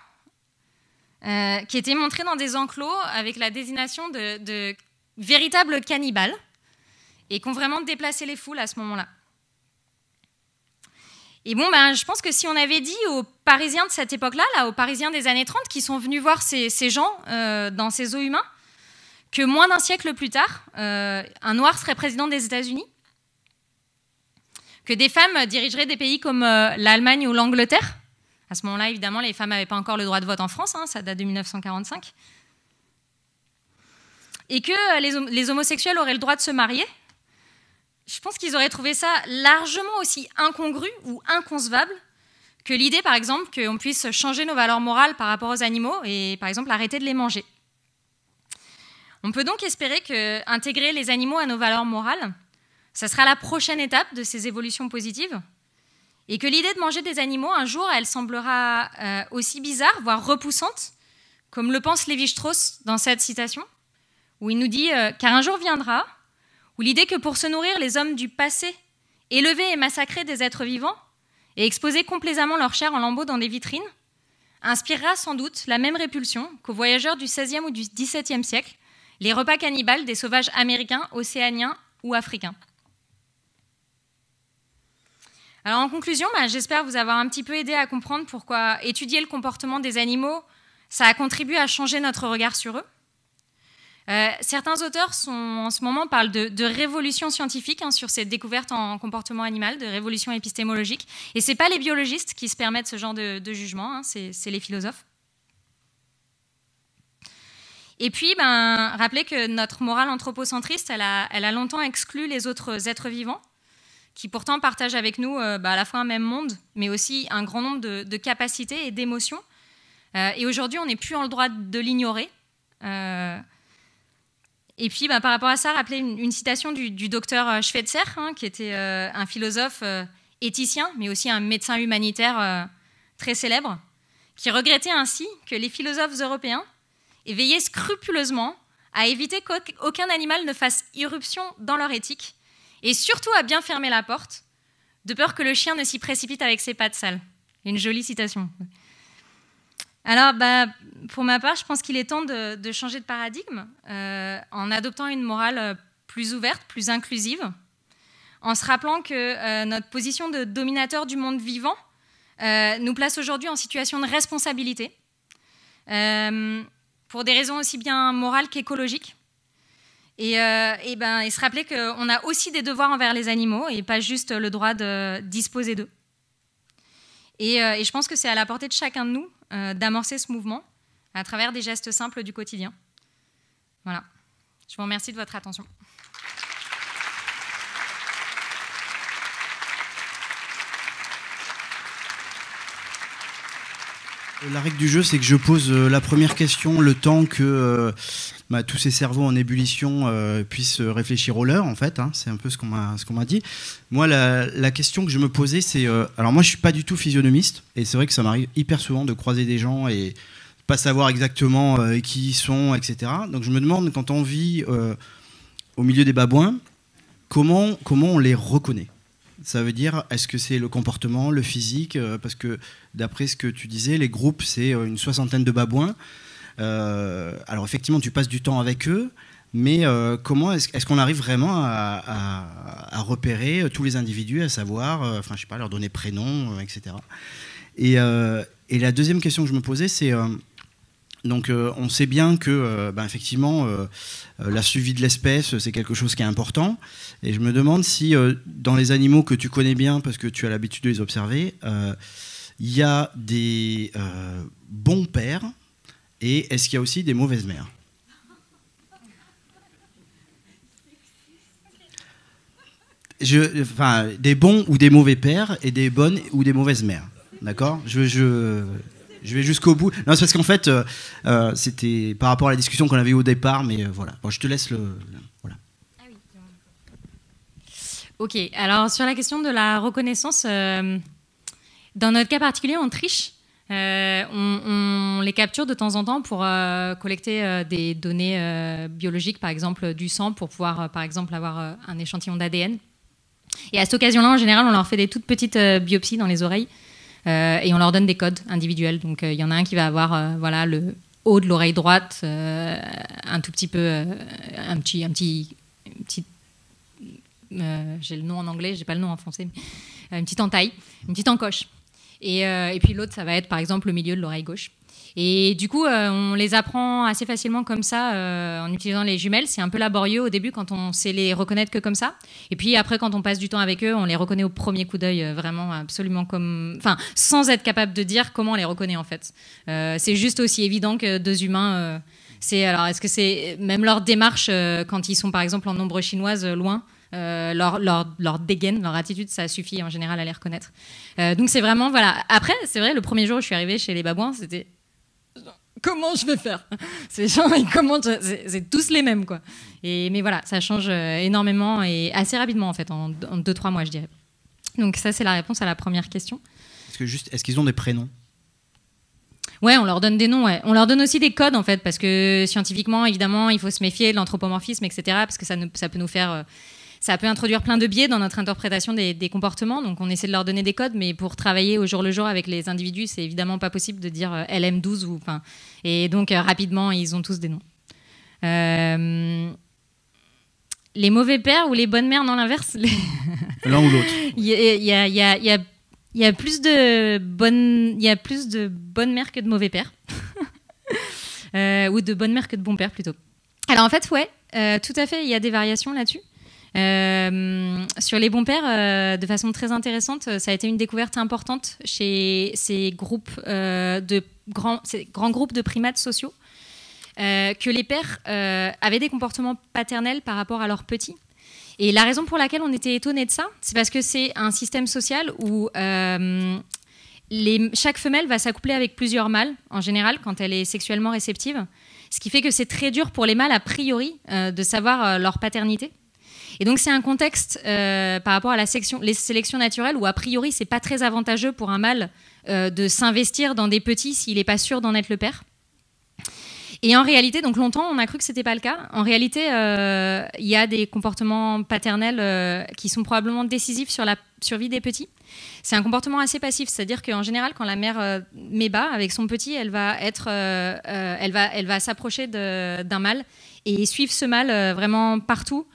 qui étaient montrés dans des enclos avec la désignation de véritables cannibales, et qui ont vraiment déplacé les foules à ce moment-là. Et bon, je pense que si on avait dit aux Parisiens de cette époque-là, aux Parisiens des années 30, qui sont venus voir ces gens dans ces zoos humains, que moins d'un siècle plus tard, un noir serait président des États-Unis, que des femmes dirigeraient des pays comme l'Allemagne ou l'Angleterre. À ce moment-là, évidemment, les femmes n'avaient pas encore le droit de vote en France, hein, ça date de 1945. Et que les homosexuels auraient le droit de se marier. Je pense qu'ils auraient trouvé ça largement aussi incongru ou inconcevable que l'idée, par exemple, qu'on puisse changer nos valeurs morales par rapport aux animaux et, par exemple, arrêter de les manger. On peut donc espérer qu'intégrer les animaux à nos valeurs morales, ça sera la prochaine étape de ces évolutions positives, et que l'idée de manger des animaux, un jour, elle semblera aussi bizarre, voire repoussante, comme le pense Lévi-Strauss dans cette citation, où il nous dit « Car un jour viendra », où l'idée que pour se nourrir, les hommes du passé élevaient et massacraient des êtres vivants et exposaient complaisamment leur chair en lambeaux dans des vitrines, inspirera sans doute la même répulsion qu'aux voyageurs du XVIe ou du XVIIe siècle, les repas cannibales des sauvages américains, océaniens ou africains. Alors en conclusion, j'espère vous avoir un petit peu aidé à comprendre pourquoi étudier le comportement des animaux, ça a contribué à changer notre regard sur eux. Certains auteurs en ce moment parlent de révolution scientifique sur ces découvertes en comportement animal, de révolution épistémologique. Et ce n'est pas les biologistes qui se permettent ce genre de jugement, c'est les philosophes. Et puis, rappelez que notre morale anthropocentriste, elle a longtemps exclu les autres êtres vivants, qui pourtant partagent avec nous à la fois un même monde, mais aussi un grand nombre de capacités et d'émotions. Et aujourd'hui, on n'est plus en le droit de l'ignorer. Et puis, par rapport à ça, rappelez une citation du docteur Schweitzer, qui était un philosophe éthicien, mais aussi un médecin humanitaire très célèbre, qui regrettait ainsi que les philosophes européens aient veillé scrupuleusement à éviter qu'aucun animal ne fasse irruption dans leur éthique, et surtout à bien fermer la porte, de peur que le chien ne s'y précipite avec ses pattes sales. Une jolie citation. Alors, pour ma part, je pense qu'il est temps de changer de paradigme en adoptant une morale plus ouverte, plus inclusive, en se rappelant que notre position de dominateur du monde vivant nous place aujourd'hui en situation de responsabilité, pour des raisons aussi bien morales qu'écologiques. Et se rappeler qu'on a aussi des devoirs envers les animaux et pas juste le droit de disposer d'eux. Et je pense que c'est à la portée de chacun de nous d'amorcer ce mouvement à travers des gestes simples du quotidien. Voilà. Je vous remercie de votre attention. La règle du jeu, c'est que je pose la première question le temps que tous ces cerveaux en ébullition puissent réfléchir au leur, en fait. Hein, c'est un peu ce qu'on m'a dit. Moi, la question que je me posais, c'est... alors moi, je suis pas du tout physionomiste, et c'est vrai que ça m'arrive hyper souvent de croiser des gens et pas savoir exactement qui ils sont, etc. Donc je me demande, quand on vit au milieu des babouins, comment on les reconnaît ? Ça veut dire, est-ce que c'est le comportement, le physique ? Parce que d'après ce que tu disais, les groupes, c'est une 60aine de babouins. Alors effectivement, tu passes du temps avec eux, mais comment est-ce qu'on arrive vraiment à repérer tous les individus, à savoir, enfin je sais pas, leur donner prénom, etc. Et la deuxième question que je me posais, c'est... donc on sait bien que effectivement la survie de l'espèce c'est quelque chose qui est important, et je me demande si dans les animaux que tu connais bien parce que tu as l'habitude de les observer, il y a des bons pères et est-ce qu'il y a aussi des mauvaises mères? Des bons ou des mauvais pères et des bonnes ou des mauvaises mères, d'accord? Je vais jusqu'au bout. Non, c'est parce qu'en fait, c'était par rapport à la discussion qu'on avait eue au départ, mais voilà. Bon, je te laisse voilà. Ah oui. Ok, alors sur la question de la reconnaissance, dans notre cas particulier, on triche. On les capture de temps en temps pour collecter des données biologiques, par exemple du sang, pour pouvoir, par exemple, avoir un échantillon d'ADN. Et à cette occasion-là, en général, on leur fait des toutes petites biopsies dans les oreilles. Et on leur donne des codes individuels. Donc il y en a un qui va avoir voilà, le haut de l'oreille droite, un tout petit peu, un petit j'ai le nom en anglais, j'ai pas le nom en français, mais une petite entaille, une petite encoche. Et puis l'autre, ça va être par exemple le milieu de l'oreille gauche. Et du coup, on les apprend assez facilement comme ça, en utilisant les jumelles. C'est un peu laborieux au début quand on sait les reconnaître que comme ça. Et puis après, quand on passe du temps avec eux, on les reconnaît au premier coup d'œil, vraiment absolument comme... Enfin, sans être capable de dire comment on les reconnaît en fait. C'est juste aussi évident que deux humains... alors, est-ce que c'est même leur démarche quand ils sont par exemple en ombre chinoise loin, leur dégaine, leur attitude, ça suffit en général à les reconnaître. Donc c'est vraiment... Voilà. Après, c'est vrai, le premier jour où je suis arrivée chez les babouins, c'était... Comment je vais faire? C'est tous les mêmes, quoi. Mais voilà, ça change énormément et assez rapidement, en fait, en 2-3 mois, je dirais. Donc ça, c'est la réponse à la première question. Est-ce qu'ils ont des prénoms? Ouais, on leur donne des noms, ouais. On leur donne aussi des codes, en fait, parce que scientifiquement, évidemment, il faut se méfier de l'anthropomorphisme, etc., parce que ça peut nous faire... ça peut introduire plein de biais dans notre interprétation des comportements, donc on essaie de leur donner des codes, mais pour travailler au jour le jour avec les individus, c'est évidemment pas possible de dire LM12 ou... Et donc rapidement, ils ont tous des noms. Les mauvais pères ou les bonnes mères, non, l'inverse. L'un ou l'autre. Il y a plus de bonnes mères que de mauvais pères. Ou de bonnes mères que de bons pères, plutôt. Alors en fait, ouais, tout à fait, il y a des variations là-dessus. Sur les bons pères, de façon très intéressante, ça a été une découverte importante chez ces groupes ces grands groupes de primates sociaux, que les pères avaient des comportements paternels par rapport à leurs petits. Et la raison pour laquelle on était étonné de ça, c'est parce que c'est un système social où chaque femelle va s'accoupler avec plusieurs mâles, en général, quand elle est sexuellement réceptive, ce qui fait que c'est très dur pour les mâles, a priori, de savoir leur paternité. Et donc c'est un contexte par rapport à les sélections naturelles où a priori c'est pas très avantageux pour un mâle de s'investir dans des petits s'il n'est pas sûr d'en être le père. Et en réalité, donc longtemps on a cru que c'était pas le cas. En réalité, il y a des comportements paternels qui sont probablement décisifs sur la survie des petits. C'est un comportement assez passif, c'est-à-dire qu'en général, quand la mère met bas avec son petit, elle va s'approcher d'un mâle et suivre ce mâle vraiment partout.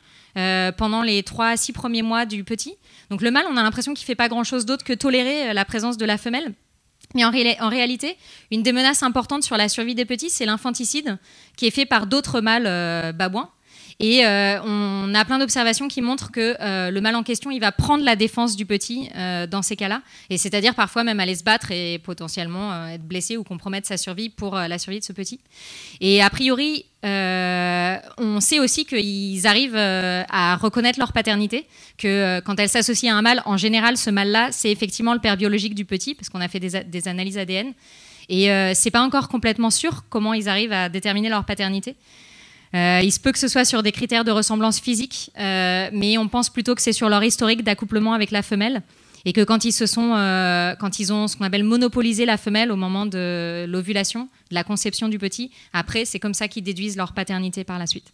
Pendant les 3 à 6 premiers mois du petit. Donc le mâle, on a l'impression qu'il ne fait pas grand-chose d'autre que tolérer la présence de la femelle. Mais en réalité, une des menaces importantes sur la survie des petits, c'est l'infanticide qui est fait par d'autres mâles babouins. Et on a plein d'observations qui montrent que le mâle en question, il va prendre la défense du petit dans ces cas-là, et c'est-à-dire parfois même aller se battre et potentiellement être blessé ou compromettre sa survie pour la survie de ce petit. Et a priori, on sait aussi qu'ils arrivent à reconnaître leur paternité, que quand elles s'associent à un mâle, en général, ce mâle-là, c'est effectivement le père biologique du petit, parce qu'on a fait des analyses ADN. Et c'est pas encore complètement sûr comment ils arrivent à déterminer leur paternité. Il se peut que ce soit sur des critères de ressemblance physique, mais on pense plutôt que c'est sur leur historique d'accouplement avec la femelle, et que quand ils ont ce qu'on appelle monopolisé la femelle au moment de l'ovulation, de la conception du petit, après c'est comme ça qu'ils déduisent leur paternité par la suite.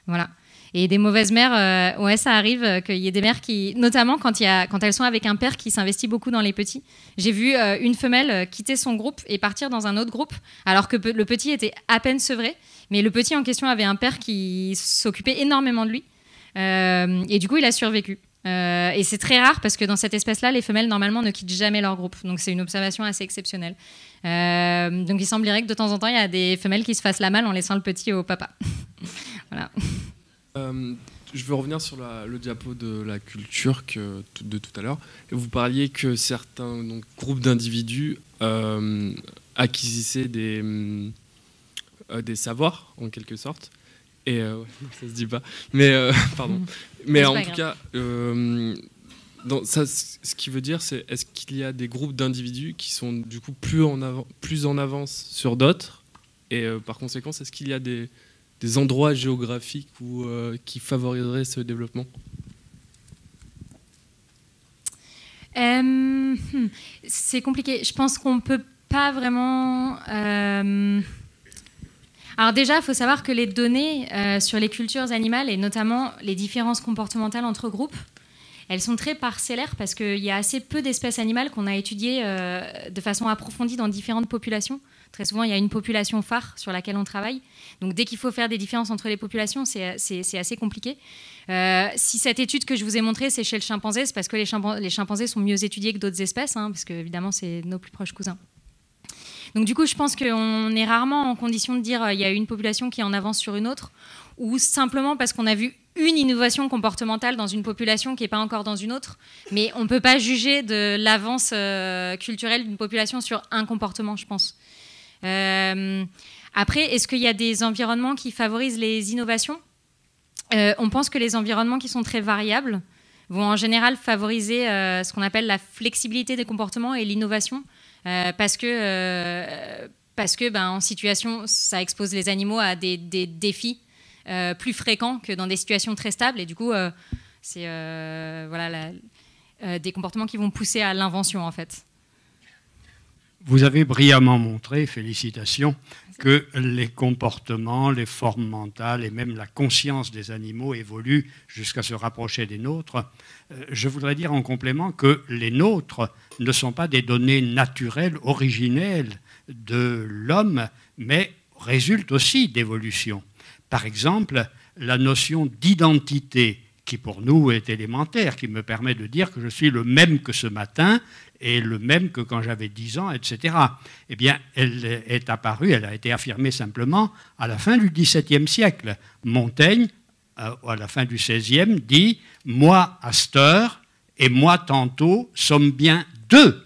Voilà. Et des mauvaises mères, ouais, ça arrive qu'il y ait des mères qui, notamment quand elles sont avec un père qui s'investit beaucoup dans les petits. J'ai vu une femelle quitter son groupe et partir dans un autre groupe, alors que le petit était à peine sevré, mais le petit en question avait un père qui s'occupait énormément de lui, et du coup il a survécu. Et c'est très rare parce que dans cette espèce-là, les femelles normalement ne quittent jamais leur groupe, donc c'est une observation assez exceptionnelle. Donc il semblerait que de temps en temps il y a des femelles qui se fassent la malle en laissant le petit au papa. Voilà. Je veux revenir sur le diapo de la culture de tout à l'heure. Vous parliez que certains groupes d'individus acquisissaient des savoirs, en quelque sorte. Et ça se dit pas. Mais pardon. Mais en tout cas, ce qui veut dire, c'est est-ce qu'il y a des groupes d'individus qui sont du coup plus en avance sur d'autres, et par conséquent, est-ce qu'il y a des endroits géographiques qui favoriseraient ce développement? C'est compliqué. Je pense qu'on ne peut pas vraiment... Alors déjà, il faut savoir que les données sur les cultures animales, et notamment les différences comportementales entre groupes, elles sont très parcellaires parce qu'il y a assez peu d'espèces animales qu'on a étudiées de façon approfondie dans différentes populations. Très souvent, il y a une population phare sur laquelle on travaille. Donc, dès qu'il faut faire des différences entre les populations, c'est assez compliqué. Si cette étude que je vous ai montrée, c'est chez le chimpanzé, c'est parce que les chimpanzés sont mieux étudiés que d'autres espèces, hein, parce qu'évidemment, c'est nos plus proches cousins. Donc, du coup, je pense qu'on est rarement en condition de dire il y a une population qui est en avance sur une autre, ou simplement parce qu'on a vu une innovation comportementale dans une population qui n'est pas encore dans une autre. Mais on ne peut pas juger de l'avance culturelle d'une population sur un comportement, je pense. Après, est-ce qu'il y a des environnements qui favorisent les innovations ? On pense que les environnements qui sont très variables vont en général favoriser ce qu'on appelle la flexibilité des comportements et l'innovation, parce que en situation, ça expose les animaux à des défis plus fréquents que dans des situations très stables, et du coup, c'est des comportements qui vont pousser à l'invention, en fait. Vous avez brillamment montré, félicitations, que les comportements, les formes mentales et même la conscience des animaux évoluent jusqu'à se rapprocher des nôtres. Je voudrais dire en complément que les nôtres ne sont pas des données naturelles, originelles de l'homme, mais résultent aussi d'évolution. Par exemple, la notion d'identité, qui pour nous est élémentaire, qui me permet de dire que je suis le même que ce matin et le même que quand j'avais 10 ans, etc. Eh bien, elle est apparue, elle a été affirmée simplement à la fin du XVIIe siècle. Montaigne, à la fin du XVIe, dit « Moi, à cette heure, et moi, tantôt, sommes bien deux,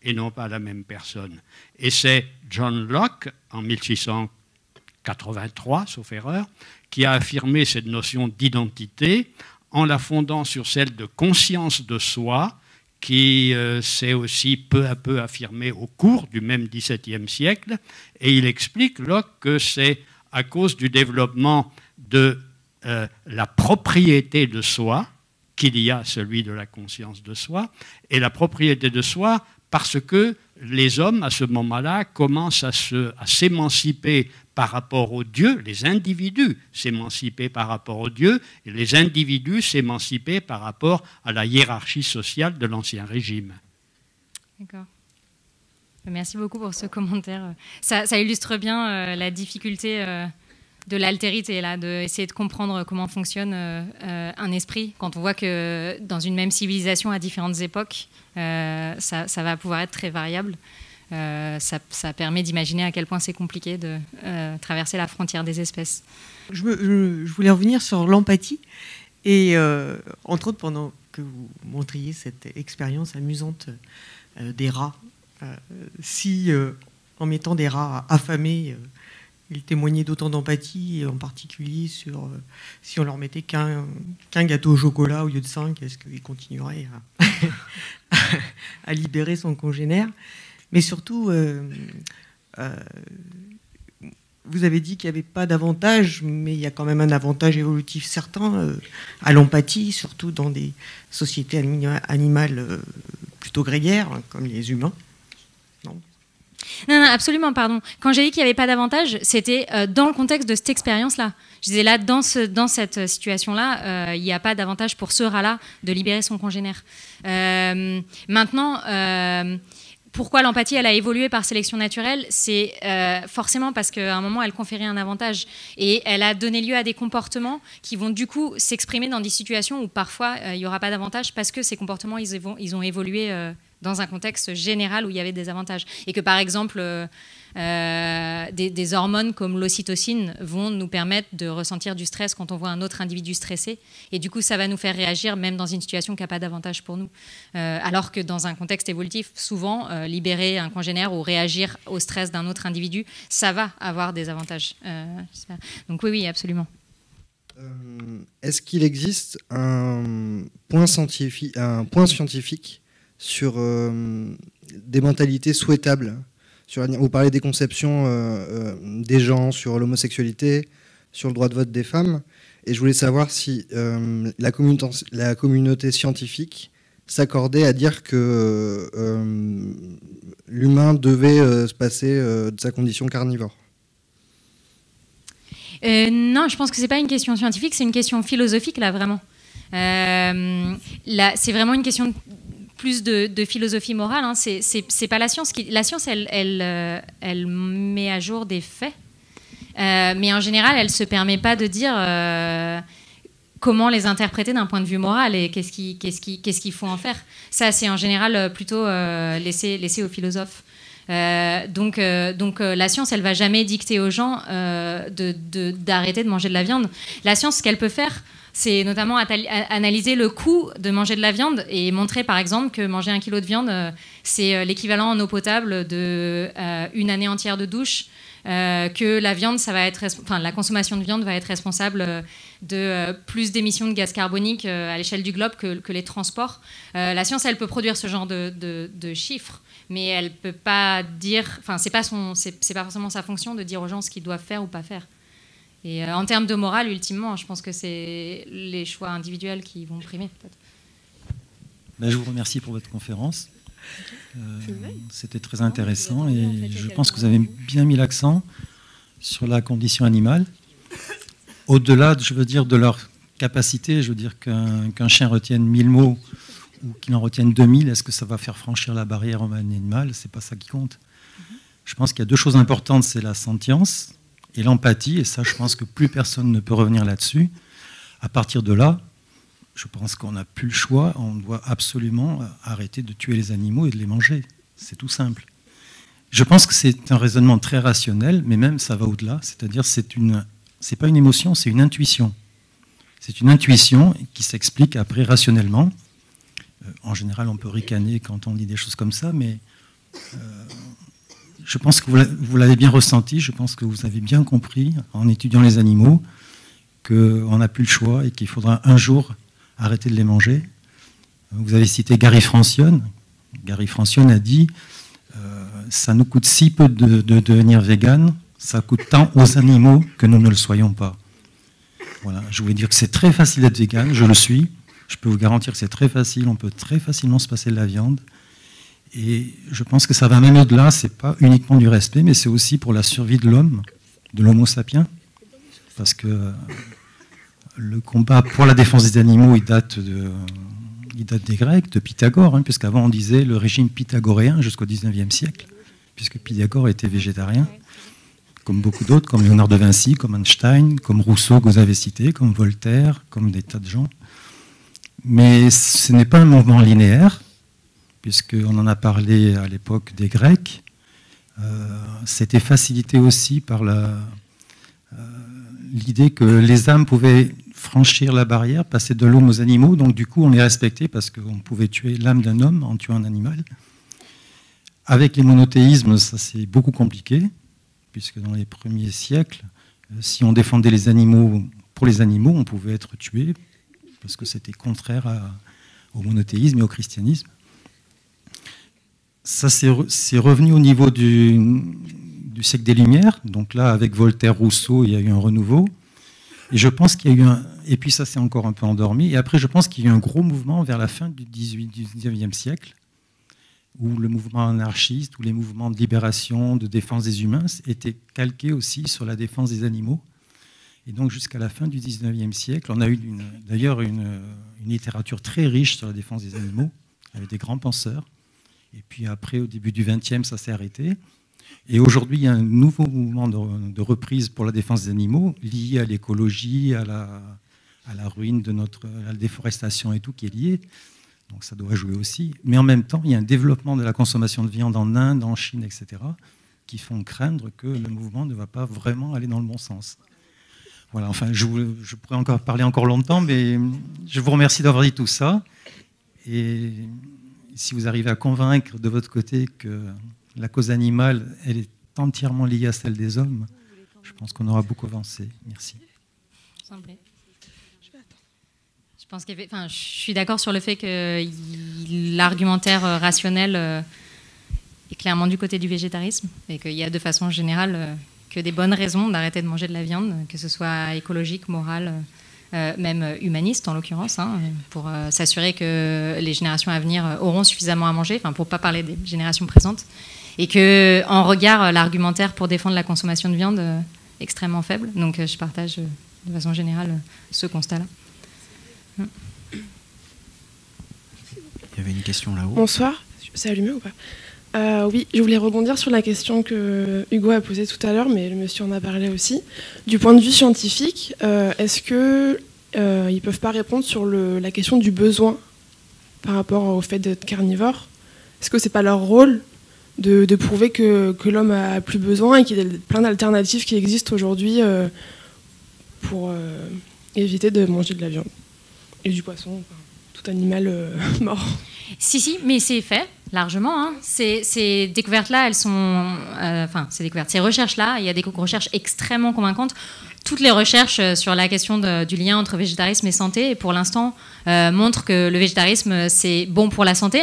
et non pas la même personne. » Et c'est John Locke, en 1683, sauf erreur, qui a affirmé cette notion d'identité en la fondant sur celle de conscience de soi, qui s'est aussi peu à peu affirmée au cours du même XVIIe siècle. Et il explique, Locke, que c'est à cause du développement de la propriété de soi qu'il y a celui de la conscience de soi, et la propriété de soi parce que les hommes, à ce moment-là, commencent à s'émanciper par rapport aux dieux, les individus s'émanciper par rapport aux dieux, et les individus s'émanciper par rapport à la hiérarchie sociale de l'Ancien Régime. D'accord. Merci beaucoup pour ce commentaire. Ça illustre bien la difficulté de l'altérité, là, d'essayer de comprendre comment fonctionne un esprit, quand on voit que dans une même civilisation, à différentes époques, ça va pouvoir être très variable. ça permet d'imaginer à quel point c'est compliqué de traverser la frontière des espèces. Je voulais revenir sur l'empathie et entre autres pendant que vous montriez cette expérience amusante des rats, si en mettant des rats affamés, ils témoignaient d'autant d'empathie, et en particulier sur si on leur mettait qu'un gâteau au chocolat au lieu de 5, est-ce qu'il continuerait à libérer son congénère? Mais surtout, vous avez dit qu'il n'y avait pas d'avantage, mais il y a quand même un avantage évolutif certain à l'empathie, surtout dans des sociétés animales plutôt grégaires, comme les humains. Non, absolument, pardon. Quand j'ai dit qu'il n'y avait pas d'avantage, c'était dans le contexte de cette expérience-là. Je disais là, dans cette situation-là, il n'y a pas d'avantage pour ce rat-là de libérer son congénère. Maintenant, pourquoi l'empathie, elle a évolué par sélection naturelle? C'est forcément parce qu'à un moment, elle conférait un avantage. Et elle a donné lieu à des comportements qui vont du coup s'exprimer dans des situations où parfois, il n'y aura pas d'avantage parce que ces comportements, ils ont évolué dans un contexte général où il y avait des avantages. Et que par exemple, des hormones comme l'ocytocine vont nous permettre de ressentir du stress quand on voit un autre individu stressé. Et du coup, ça va nous faire réagir même dans une situation qui n'a pas d'avantage pour nous. Alors que dans un contexte évolutif, souvent, libérer un congénère ou réagir au stress d'un autre individu, ça va avoir des avantages. Donc oui, absolument. Est-ce qu'il existe un point scientifique sur des mentalités souhaitables? Vous parlez des conceptions des gens sur l'homosexualité, sur le droit de vote des femmes, et je voulais savoir si la communauté scientifique s'accordait à dire que l'humain devait se passer de sa condition carnivore. Non, je pense que ce n'est pas une question scientifique, c'est une question philosophique, là, vraiment. Là, c'est vraiment une question plus de philosophie morale, hein. C'est pas la science la science, elle met à jour des faits, mais en général, elle se permet pas de dire comment les interpréter d'un point de vue moral et qu'est-ce qu'il faut en faire. Ça, c'est en général plutôt laissé aux philosophes. Donc la science, elle va jamais dicter aux gens d'arrêter de manger de la viande. La science, ce qu'elle peut faire, c'est notamment analyser le coût de manger de la viande et montrer par exemple que manger 1 kilo de viande, c'est l'équivalent en eau potable d'une année entière de douche, que la viande, la consommation de viande va être responsable de plus d'émissions de gaz carbonique à l'échelle du globe que les transports. La science, elle peut produire ce genre de chiffres, mais elle peut pas dire, c'est pas forcément sa fonction de dire aux gens ce qu'ils doivent faire ou pas faire. Et en termes de morale, ultimement, je pense que c'est les choix individuels qui vont primer, peut-être. Je vous remercie pour votre conférence. C'était très intéressant et je pense que vous avez bien mis l'accent sur la condition animale. Au-delà, je veux dire, de leur capacité, je veux dire qu'un chien retienne 1000 mots ou qu'il en retienne 2000, est-ce que ça va faire franchir la barrière homme animal? C'est pas ça qui compte. Je pense qu'il y a deux choses importantes, c'est la sentience et l'empathie, et ça, je pense que plus personne ne peut revenir là-dessus. À partir de là, je pense qu'on n'a plus le choix, on doit absolument arrêter de tuer les animaux et de les manger. C'est tout simple. Je pense que c'est un raisonnement très rationnel, mais même ça va au-delà, c'est-à-dire c'est pas une émotion, c'est une intuition. C'est une intuition qui s'explique après rationnellement. En général, on peut ricaner quand on dit des choses comme ça, mais je pense que vous l'avez bien ressenti, je pense que vous avez bien compris, en étudiant les animaux, qu'on n'a plus le choix et qu'il faudra un jour arrêter de les manger. Vous avez cité Gary Francione. Gary Francione a dit ça nous coûte si peu de devenir vegan, ça coûte tant aux animaux que nous ne le soyons pas. Voilà, je voulais dire que c'est très facile d'être vegan, je le suis. Je peux vous garantir que c'est très facile, on peut très facilement se passer de la viande. Et je pense que ça va même au-delà, c'est pas uniquement du respect, mais c'est aussi pour la survie de l'homme, de l'homo sapiens. Parce que le combat pour la défense des animaux, il date des Grecs, de Pythagore, puisqu'avant on disait le régime pythagoréen jusqu'au 19e siècle, puisque Pythagore était végétarien, comme beaucoup d'autres, comme Léonard de Vinci, comme Einstein, comme Rousseau que vous avez cité, comme Voltaire, comme des tas de gens. Mais ce n'est pas un mouvement linéaire, puisqu'on en a parlé à l'époque des Grecs. c'était facilité aussi par l'idée que les âmes pouvaient franchir la barrière, passer de l'homme aux animaux, donc du coup on les respectait parce qu'on pouvait tuer l'âme d'un homme en tuant un animal. Avec les monothéismes, ça c'est beaucoup compliqué, puisque dans les premiers siècles, si on défendait les animaux pour les animaux, on pouvait être tué, parce que c'était contraire au monothéisme et au christianisme. Ça c'est revenu au niveau du siècle des Lumières, donc là avec Voltaire, Rousseau, il y a eu un renouveau. Et je pense qu'il y a eu et puis ça s'est encore un peu endormi. Et après, je pense qu'il y a eu un gros mouvement vers la fin du 19e siècle, où le mouvement anarchiste, ou les mouvements de libération, de défense des humains étaient calqués aussi sur la défense des animaux. Et donc jusqu'à la fin du 19e siècle, on a eu d'ailleurs une littérature très riche sur la défense des animaux, avec des grands penseurs. Et puis après, au début du 20e, ça s'est arrêté. Et aujourd'hui, il y a un nouveau mouvement de reprise pour la défense des animaux, lié à l'écologie, à la ruine de à la déforestation et tout qui est lié. Donc ça doit jouer aussi. Mais en même temps, il y a un développement de la consommation de viande en Inde, en Chine, etc., qui font craindre que le mouvement ne va pas vraiment aller dans le bon sens. Voilà, enfin, je pourrais encore parler encore longtemps, mais je vous remercie d'avoir dit tout ça. Et si vous arrivez à convaincre de votre côté que la cause animale, elle est entièrement liée à celle des hommes, je pense qu'on aura beaucoup avancé. Merci. Je pense je suis d'accord sur le fait que l'argumentaire rationnel est clairement du côté du végétarisme et qu'il y a de façon générale que des bonnes raisons d'arrêter de manger de la viande, que ce soit écologique, morale, même humaniste en l'occurrence, pour s'assurer que les générations à venir auront suffisamment à manger, pour ne pas parler des générations présentes, et qu'en regard, l'argumentaire pour défendre la consommation de viande est extrêmement faible. Donc je partage de façon générale ce constat-là. Il y avait une question là-haut. Bonsoir, c'est allumé ou pas? Oui, je voulais rebondir sur la question que Hugo a posée tout à l'heure, mais le monsieur en a parlé aussi. Du point de vue scientifique, est-ce qu'ils ne peuvent pas répondre sur la question du besoin par rapport au fait d'être carnivore? Est-ce que ce n'est pas leur rôle de prouver que l'homme a plus besoin et qu'il y a plein d'alternatives qui existent aujourd'hui pour éviter de manger de la viande et du poisson, tout animal mort? Si, mais c'est fait largement. Ces découvertes-là, elles sont... ces recherches-là, il y a des recherches extrêmement convaincantes. Toutes les recherches sur la question du lien entre végétarisme et santé, pour l'instant, montrent que le végétarisme, c'est bon pour la santé.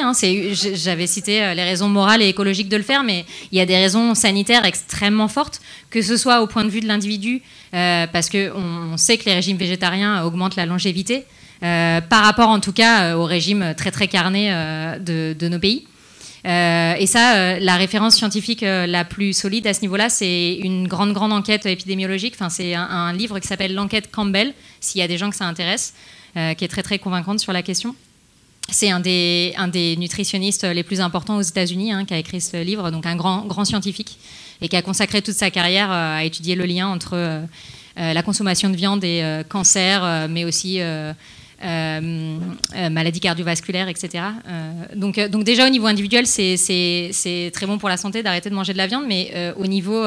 J'avais cité les raisons morales et écologiques de le faire, mais il y a des raisons sanitaires extrêmement fortes, que ce soit au point de vue de l'individu, parce qu'on sait que les régimes végétariens augmentent la longévité, par rapport en tout cas au régime très très carné de nos pays. Et ça, la référence scientifique la plus solide à ce niveau-là, c'est une grande enquête épidémiologique. C'est un livre qui s'appelle l'enquête Campbell, s'il y a des gens que ça intéresse, qui est très très convaincante sur la question. C'est un des nutritionnistes les plus importants aux États-Unis qui a écrit ce livre, donc un grand scientifique, et qui a consacré toute sa carrière à étudier le lien entre la consommation de viande et cancer, mais aussi maladies cardiovasculaires, etc. Donc déjà au niveau individuel, c'est très bon pour la santé d'arrêter de manger de la viande, mais au niveau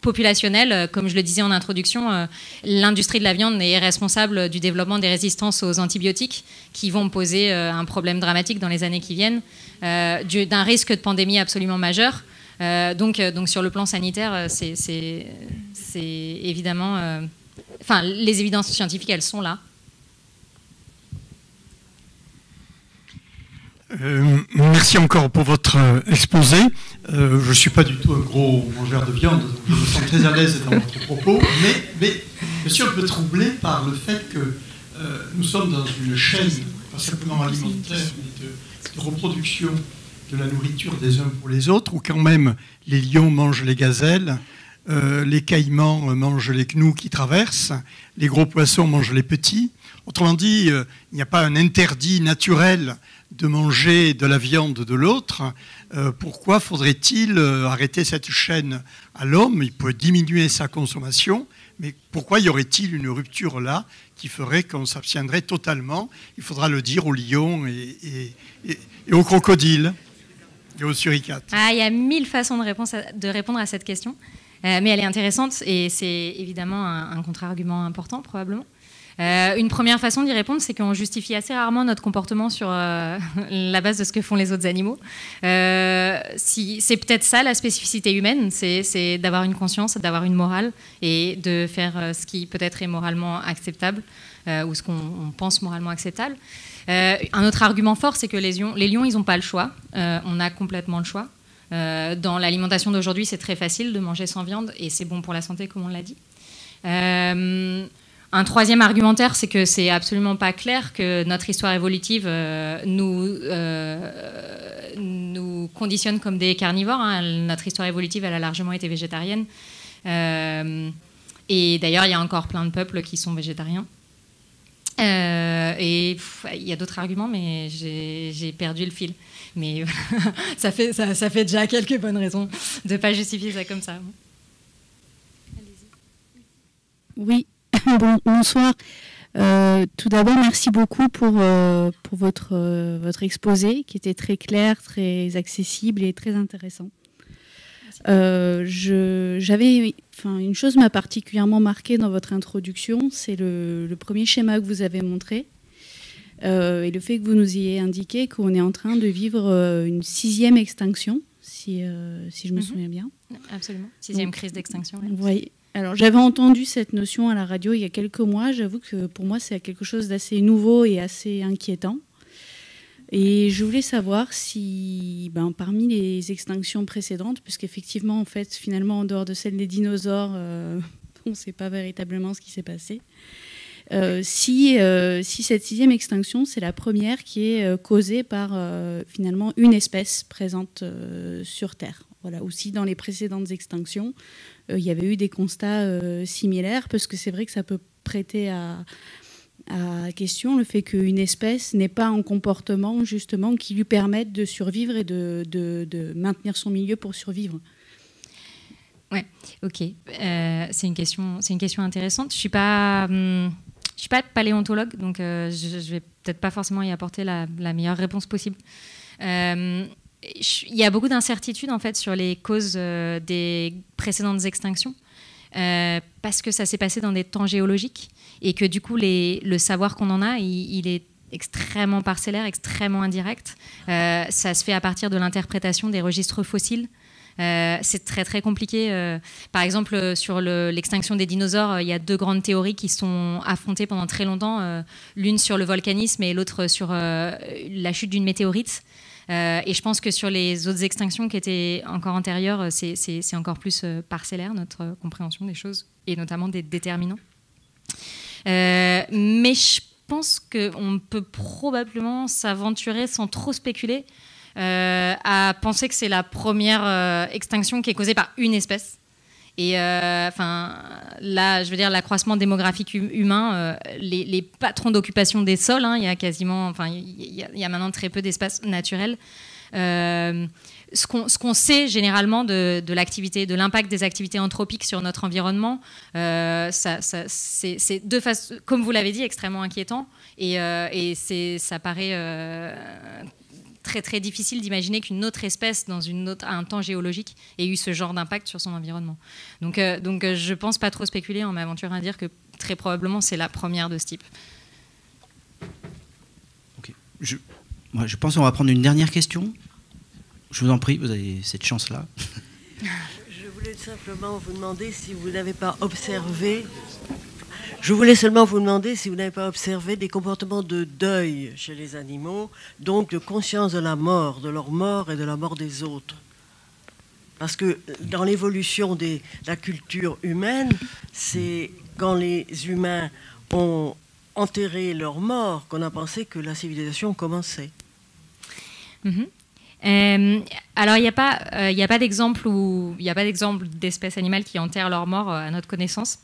populationnel, comme je le disais en introduction, l'industrie de la viande est responsable du développement des résistances aux antibiotiques qui vont poser un problème dramatique dans les années qui viennent, d'un risque de pandémie absolument majeur. Donc sur le plan sanitaire, c'est évidemment... les évidences scientifiques, elles sont là. Merci encore pour votre exposé. Je ne suis pas du tout un gros mangeur de viande, donc je me sens très à l'aise dans votre propos, mais je suis un peu troublé par le fait que nous sommes dans une chaîne, pas simplement alimentaire, mais de reproduction de la nourriture des uns pour les autres, où quand même les lions mangent les gazelles, les caïmans mangent les gnous qui traversent, les gros poissons mangent les petits. Autrement dit, il n'y a pas un interdit naturel de manger de la viande de l'autre. Pourquoi faudrait-il arrêter cette chaîne à l'homme? Il peut diminuer sa consommation, mais pourquoi y aurait-il une rupture là qui ferait qu'on s'abstiendrait totalement? Il faudra le dire aux lions et aux crocodiles. et aux suricates. Il y a 1000 façons de répondre à cette question, mais elle est intéressante et c'est évidemment un contre-argument important probablement. Une première façon d'y répondre, c'est qu'on justifie assez rarement notre comportement sur la base de ce que font les autres animaux. C'est peut-être ça la spécificité humaine, c'est d'avoir une conscience, d'avoir une morale et de faire ce qui peut-être est moralement acceptable ou ce qu'on pense moralement acceptable. Un autre argument fort, c'est que les lions, ils n'ont pas le choix. On a complètement le choix. Dans l'alimentation d'aujourd'hui, c'est très facile de manger sans viande et c'est bon pour la santé, comme on l'a dit. Un troisième argumentaire, c'est que c'est absolument pas clair que notre histoire évolutive nous conditionne comme des carnivores. Notre histoire évolutive, elle a largement été végétarienne. Et d'ailleurs, il y a encore plein de peuples qui sont végétariens. Et il y a d'autres arguments, mais j'ai perdu le fil. Mais ça fait déjà quelques bonnes raisons de ne pas justifier ça comme ça. Oui. Bonsoir. Tout d'abord, merci beaucoup pour votre exposé qui était très clair, très accessible et très intéressant. Une chose m'a particulièrement marquée dans votre introduction, c'est le premier schéma que vous avez montré et le fait que vous nous ayez indiqué qu'on est en train de vivre une 6e extinction, si je me souviens bien. Absolument, 6e crise d'extinction. Oui. Alors, j'avais entendu cette notion à la radio il y a quelques mois. J'avoue que pour moi, c'est quelque chose d'assez nouveau et assez inquiétant. Et je voulais savoir si, parmi les extinctions précédentes, puisqu'effectivement, en fait, finalement, en dehors de celle des dinosaures, on ne sait pas véritablement ce qui s'est passé, si cette 6e extinction, c'est la première qui est causée par, finalement, une espèce présente sur Terre. Voilà, aussi dans les précédentes extinctions, il y avait eu des constats similaires, parce que c'est vrai que ça peut prêter à question le fait qu'une espèce n'ait pas un comportement justement qui lui permette de survivre et de maintenir son milieu pour survivre. Ouais, ok. C'est une question intéressante. Je suis pas paléontologue, donc je vais peut-être pas forcément y apporter la meilleure réponse possible. Il y a beaucoup d'incertitudes en fait sur les causes des précédentes extinctions parce que ça s'est passé dans des temps géologiques et que du coup le savoir qu'on en a, il est extrêmement parcellaire, extrêmement indirect. Ça se fait à partir de l'interprétation des registres fossiles. C'est très très compliqué. Par exemple, sur l'extinction des dinosaures, il y a 2 grandes théories qui sont affrontées pendant très longtemps, l'une sur le volcanisme et l'autre sur la chute d'une météorite. Et je pense que sur les autres extinctions qui étaient encore antérieures, c'est encore plus parcellaire, notre compréhension des choses, et notamment des déterminants. Mais je pense qu'on peut probablement s'aventurer sans trop spéculer à penser que c'est la première extinction qui est causée par une espèce. Et là, je veux dire, l'accroissement démographique humain, les patrons d'occupation des sols, il y a quasiment, il y a maintenant très peu d'espaces naturels. Ce qu'on sait généralement de l'activité, de l'impact des activités anthropiques sur notre environnement, c'est de façon, comme vous l'avez dit, extrêmement inquiétant. Et ça paraît très très difficile d'imaginer qu'une autre espèce dans un temps géologique ait eu ce genre d'impact sur son environnement. Donc je pense pas trop spéculer en m'aventurant à dire que très probablement c'est la première de ce type. Ok. Je pense qu'on va prendre une dernière question. Je vous en prie, vous avez cette chance-là. Je voulais simplement vous demander si vous n'avez pas observé... Je voulais seulement vous demander si vous n'avez pas observé des comportements de deuil chez les animaux, donc de conscience de la mort, de leur mort et de la mort des autres. Parce que dans l'évolution de la culture humaine, c'est quand les humains ont enterré leur mort qu'on a pensé que la civilisation commençait. Alors, il n'y a pas d'exemple d'espèces animales qui enterrent leur mort à notre connaissance.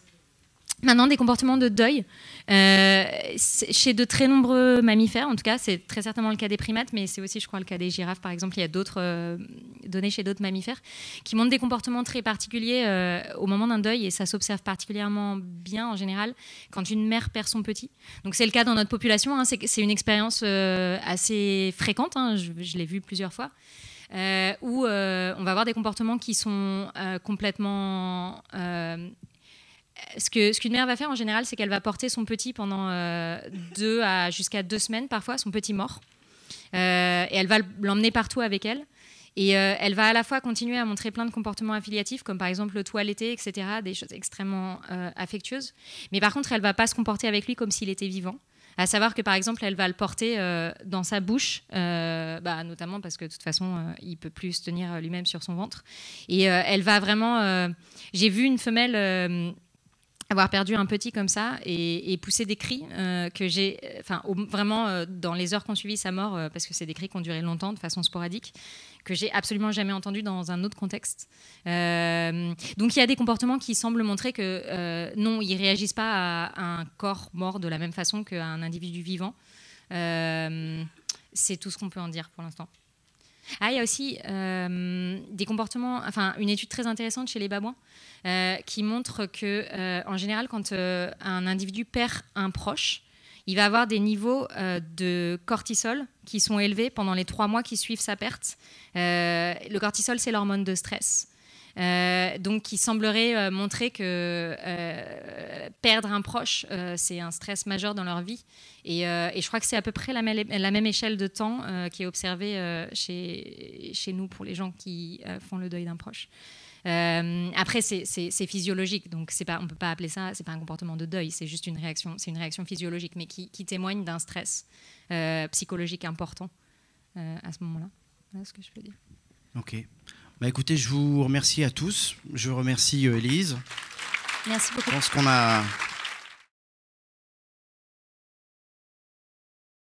Maintenant, des comportements de deuil, chez de très nombreux mammifères, en tout cas, c'est très certainement le cas des primates, mais c'est aussi, je crois, le cas des girafes, par exemple. Il y a d'autres données chez d'autres mammifères qui montrent des comportements très particuliers au moment d'un deuil, et ça s'observe particulièrement bien, en général, quand une mère perd son petit. Donc, c'est le cas dans notre population, c'est une expérience assez fréquente, je l'ai vu plusieurs fois. où on va avoir des comportements qui sont complètement... ce qu'une mère va faire en général, c'est qu'elle va porter son petit pendant jusqu'à 2 semaines, parfois, son petit mort. Et elle va l'emmener partout avec elle. Et elle va à la fois continuer à montrer plein de comportements affiliatifs, comme par exemple le toiletter, etc., des choses extrêmement affectueuses. Mais par contre, elle ne va pas se comporter avec lui comme s'il était vivant. À savoir que, par exemple, elle va le porter dans sa bouche, notamment parce que, de toute façon, il ne peut plus se tenir lui-même sur son ventre. Et elle va vraiment... J'ai vu une femelle... avoir perdu un petit comme ça et pousser des cris que j'ai, vraiment dans les heures qui ont suivi sa mort, parce que c'est des cris qui ont duré longtemps de façon sporadique, que j'ai absolument jamais entendu dans un autre contexte. Donc il y a des comportements qui semblent montrer que non, ils réagissent pas à un corps mort de la même façon qu'à un individu vivant. C'est tout ce qu'on peut en dire pour l'instant. Ah, il y a aussi des comportements, une étude très intéressante chez les babouins qui montre que, en général, quand un individu perd un proche, il va avoir des niveaux de cortisol qui sont élevés pendant les 3 mois qui suivent sa perte. Le cortisol, c'est l'hormone de stress. Donc, qui semblerait montrer que perdre un proche, c'est un stress majeur dans leur vie. Et je crois que c'est à peu près la même échelle de temps qui est observée chez nous pour les gens qui font le deuil d'un proche. Après, c'est physiologique, donc on ne peut pas appeler ça, c'est pas un comportement de deuil, c'est juste une réaction physiologique, mais qui témoigne d'un stress psychologique important à ce moment-là. Voilà ce que je peux dire. Ok. Écoutez, je vous remercie à tous. Je remercie Élise. Merci beaucoup. Je pense qu'on a